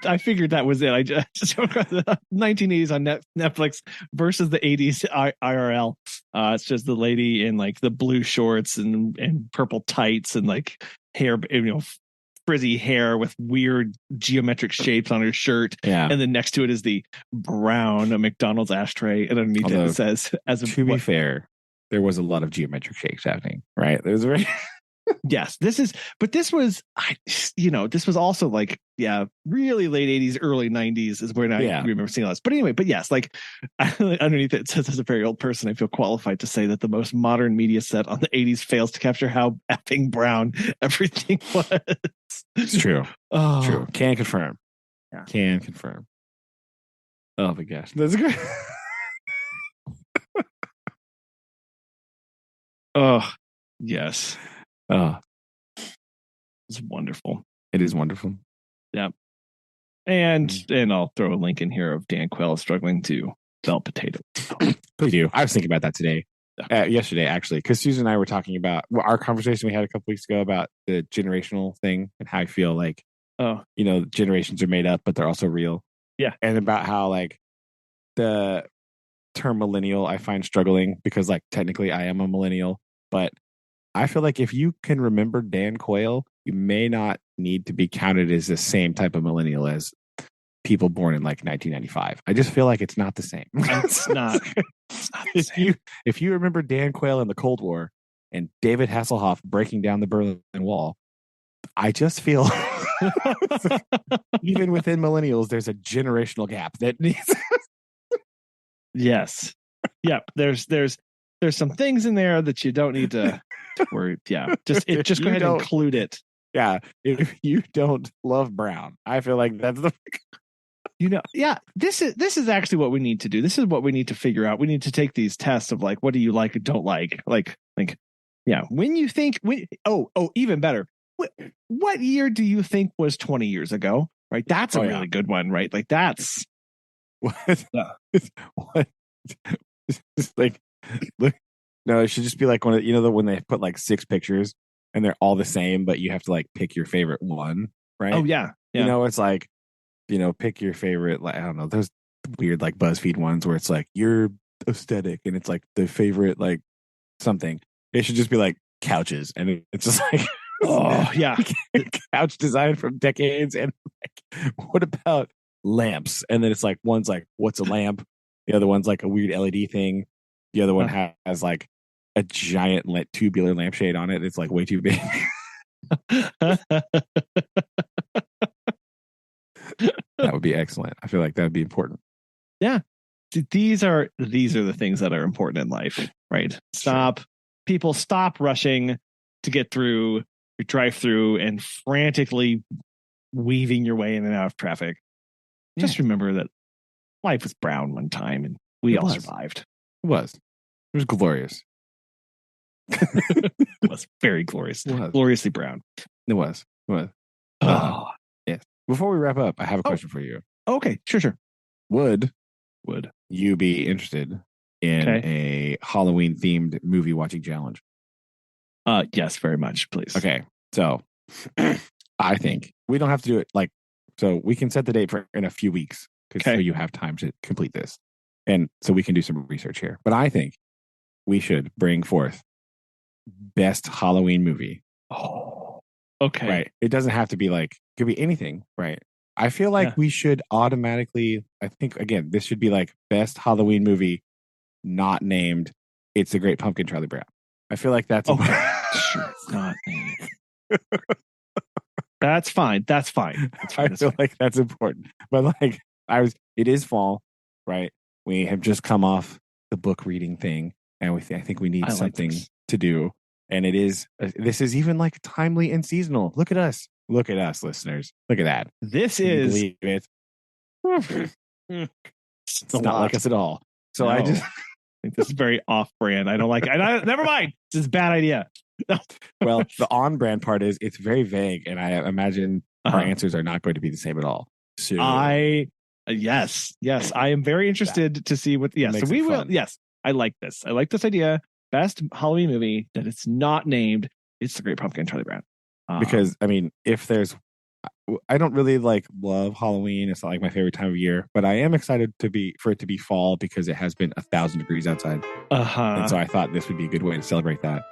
S1: I figured that was it. I just the 1980s on Netflix versus the 80s IRL. It's just the lady in like the blue shorts and purple tights and like hair, frizzy hair with weird geometric shapes on her shirt.
S2: Yeah.
S1: And then next to it is the brown McDonald's ashtray. And underneath it says,
S2: to be fair, there was a lot of geometric shapes happening, right? There was
S1: Yes, this was also like, really late 80s, early 90s is where I remember seeing all this. But anyway, yes, like underneath it says, as a very old person, I feel qualified to say that the most modern media set on the 80s fails to capture how effing brown everything was.
S2: It's true.
S1: Oh.
S2: True. Can confirm.
S1: Yeah.
S2: Can confirm. Oh my gosh. That's great.
S1: Oh, yes.
S2: It's
S1: wonderful.
S2: It is wonderful.
S1: Yeah. And I'll throw a link in here of Dan Quayle struggling to sell potato.
S2: Please do. I was thinking about that today. Yesterday, actually, because Susan and I were talking about our conversation we had a couple weeks ago about the generational thing and how I feel like, generations are made up, but they're also real.
S1: Yeah.
S2: And about how like the term millennial I find struggling because like technically I am a millennial, but I feel like if you can remember Dan Quayle, you may not need to be counted as the same type of millennial as people born in like 1995. I just feel like it's not the same.
S1: It's not.
S2: If you remember Dan Quayle in the Cold War and David Hasselhoff breaking down the Berlin Wall, I just feel even within millennials, there's a generational gap that needs.
S1: Yes. Yeah. There's some things in there that you don't need to worry. Yeah. Just go ahead and include it.
S2: Yeah. If you don't love brown, I feel like that's the.
S1: This is actually what we need to do. This is what we need to figure out. We need to take these tests of like, what do you like and don't like? When you think, even better. What year do you think was 20 years ago? Right. That's a really good one, right? Like that's.
S2: What? It's like, look, no, it should just be like one of when they put like 6 pictures and they're all the same, but you have to like pick your favorite one, right?
S1: Oh yeah.
S2: It's like, pick your favorite, like, I don't know, those weird like BuzzFeed ones where it's like your aesthetic and it's like the favorite like something. It should just be like couches and it's just like couch design from decades. And like, what about lamps? And then it's like one's like, what's a lamp? The other one's like a weird LED thing. The other one has like a giant tubular lampshade on it. It's like way too big. That would be excellent. I feel like that would be important.
S1: Yeah. These are the things that are important in life, right? People stop rushing to get through your drive-through and frantically weaving your way in and out of traffic. Yeah. Just remember that life was brown one time and we all survived.
S2: It was glorious.
S1: It was very glorious. Gloriously brown.
S2: It was. Yes. Before we wrap up, I have a question for you.
S1: Okay, sure.
S2: Would you be interested in a Halloween themed movie watching challenge?
S1: Yes, very much, please.
S2: Okay. So I think we don't have to do it so we can set the date for in a few weeks so you have time to complete this. And so we can do some research here. But I think we should bring forth best Halloween movie.
S1: Oh, okay.
S2: Right. It doesn't have to be could be anything, right? I feel like we should automatically, I think, again, this should be like best Halloween movie not named It's the Great Pumpkin, Charlie Brown. I feel like that's
S1: okay. Sure, it's not named. That's fine. That's fine.
S2: I feel like that's important. But like it is fall, right? We have just come off the book reading thing, and I think we need something to do. And this is even like timely and seasonal. Look at us, listeners. Look at that.
S1: This
S2: Can
S1: is.
S2: you believe it? It's not like us at all. So I just
S1: think this is very off-brand. I don't like it. Never mind. This is a bad idea.
S2: Well, the on-brand part is it's very vague, and I imagine our answers are not going to be the same at all. So
S1: yes, I am very interested to see what. Yes, so we will. Yes, I like this. I like this idea. Best Halloween movie that it's not named. It's The Great Pumpkin, Charlie Brown.
S2: Because I mean, I don't really love Halloween. It's not like my favorite time of year, but I am excited for it to be fall because it has been 1,000 degrees outside. And so I thought this would be a good way to celebrate that.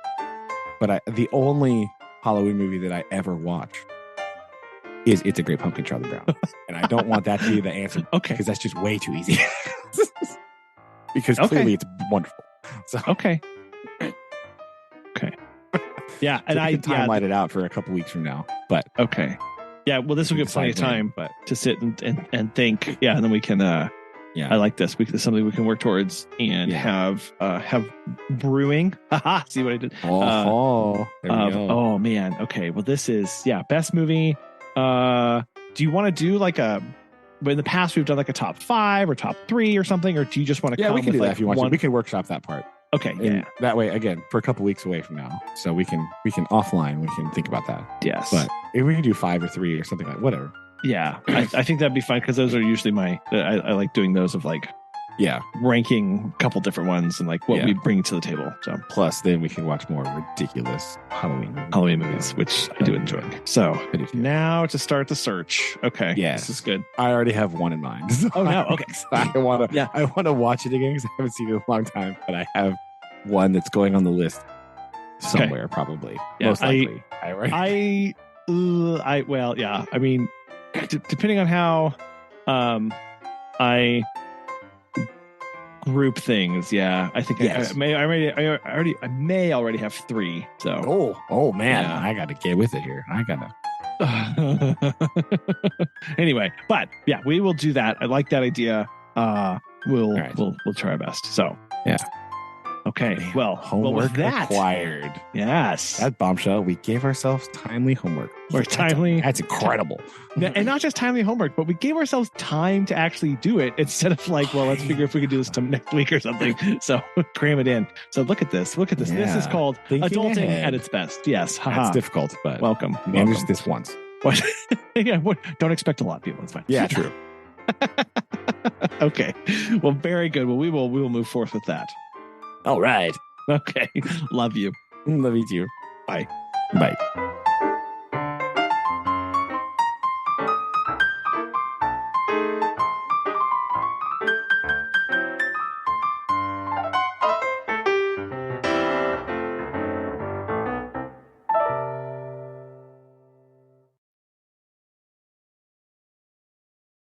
S2: But the only Halloween movie that I ever watch is It's a Great Pumpkin, Charlie Brown. And I don't want that to be the answer.
S1: Okay.
S2: Because that's just way too easy. Because clearly it's wonderful. So
S1: Okay. Yeah. And
S2: I can light it out for a couple weeks from now. But
S1: okay. Yeah. Well, this will give plenty of time to sit and think. Yeah. And then we can, I like this. This is something we can work towards and have brewing. See what I did?
S2: There we go.
S1: Oh man. Okay. Well, this is best movie. Do you want to do but in the past we've done like a top 5 or top 3 or something, or do you just want to?
S2: Yeah, we can do that if you want to. We can workshop that part.
S1: Okay.
S2: And that way, again, for a couple weeks away from now, so we can offline. We can think about that.
S1: Yes.
S2: But if we can do 5 or 3 or something like whatever.
S1: Yeah, I think that'd be fine because those are usually I like doing those of ranking a couple different ones and what we bring to the table. So
S2: plus then we can watch more ridiculous Halloween
S1: movies, which I do enjoy. So now to start the search. Okay.
S2: Yeah.
S1: This is good.
S2: I already have one in mind.
S1: Oh no. Okay.
S2: I want to watch it again because I haven't seen it in a long time, but I have one that's going on the list somewhere probably. Yeah, most likely. I
S1: mean, depending on how I group things, I think I may already have 3. So
S2: oh man, I gotta get with it here. I gotta.
S1: Anyway, but we will do that. I like that idea. We'll try our best. So okay.
S2: Man,
S1: well,
S2: homework required.
S1: Yes.
S2: That bombshell. We gave ourselves timely homework. That's incredible.
S1: And not just timely homework, but we gave ourselves time to actually do it instead of let's figure if we could do this next week or something. So cram it in. So look at this. Yeah. This is called adulting at its best. Yes.
S2: That's difficult, but
S1: welcome.
S2: Manage this once.
S1: What? Don't expect a lot, people. It's fine.
S2: Yeah, true.
S1: Okay. Well, very good. Well, we will move forth with that.
S2: All right.
S1: Okay. Love you.
S2: Love you too.
S1: Bye.
S2: Bye.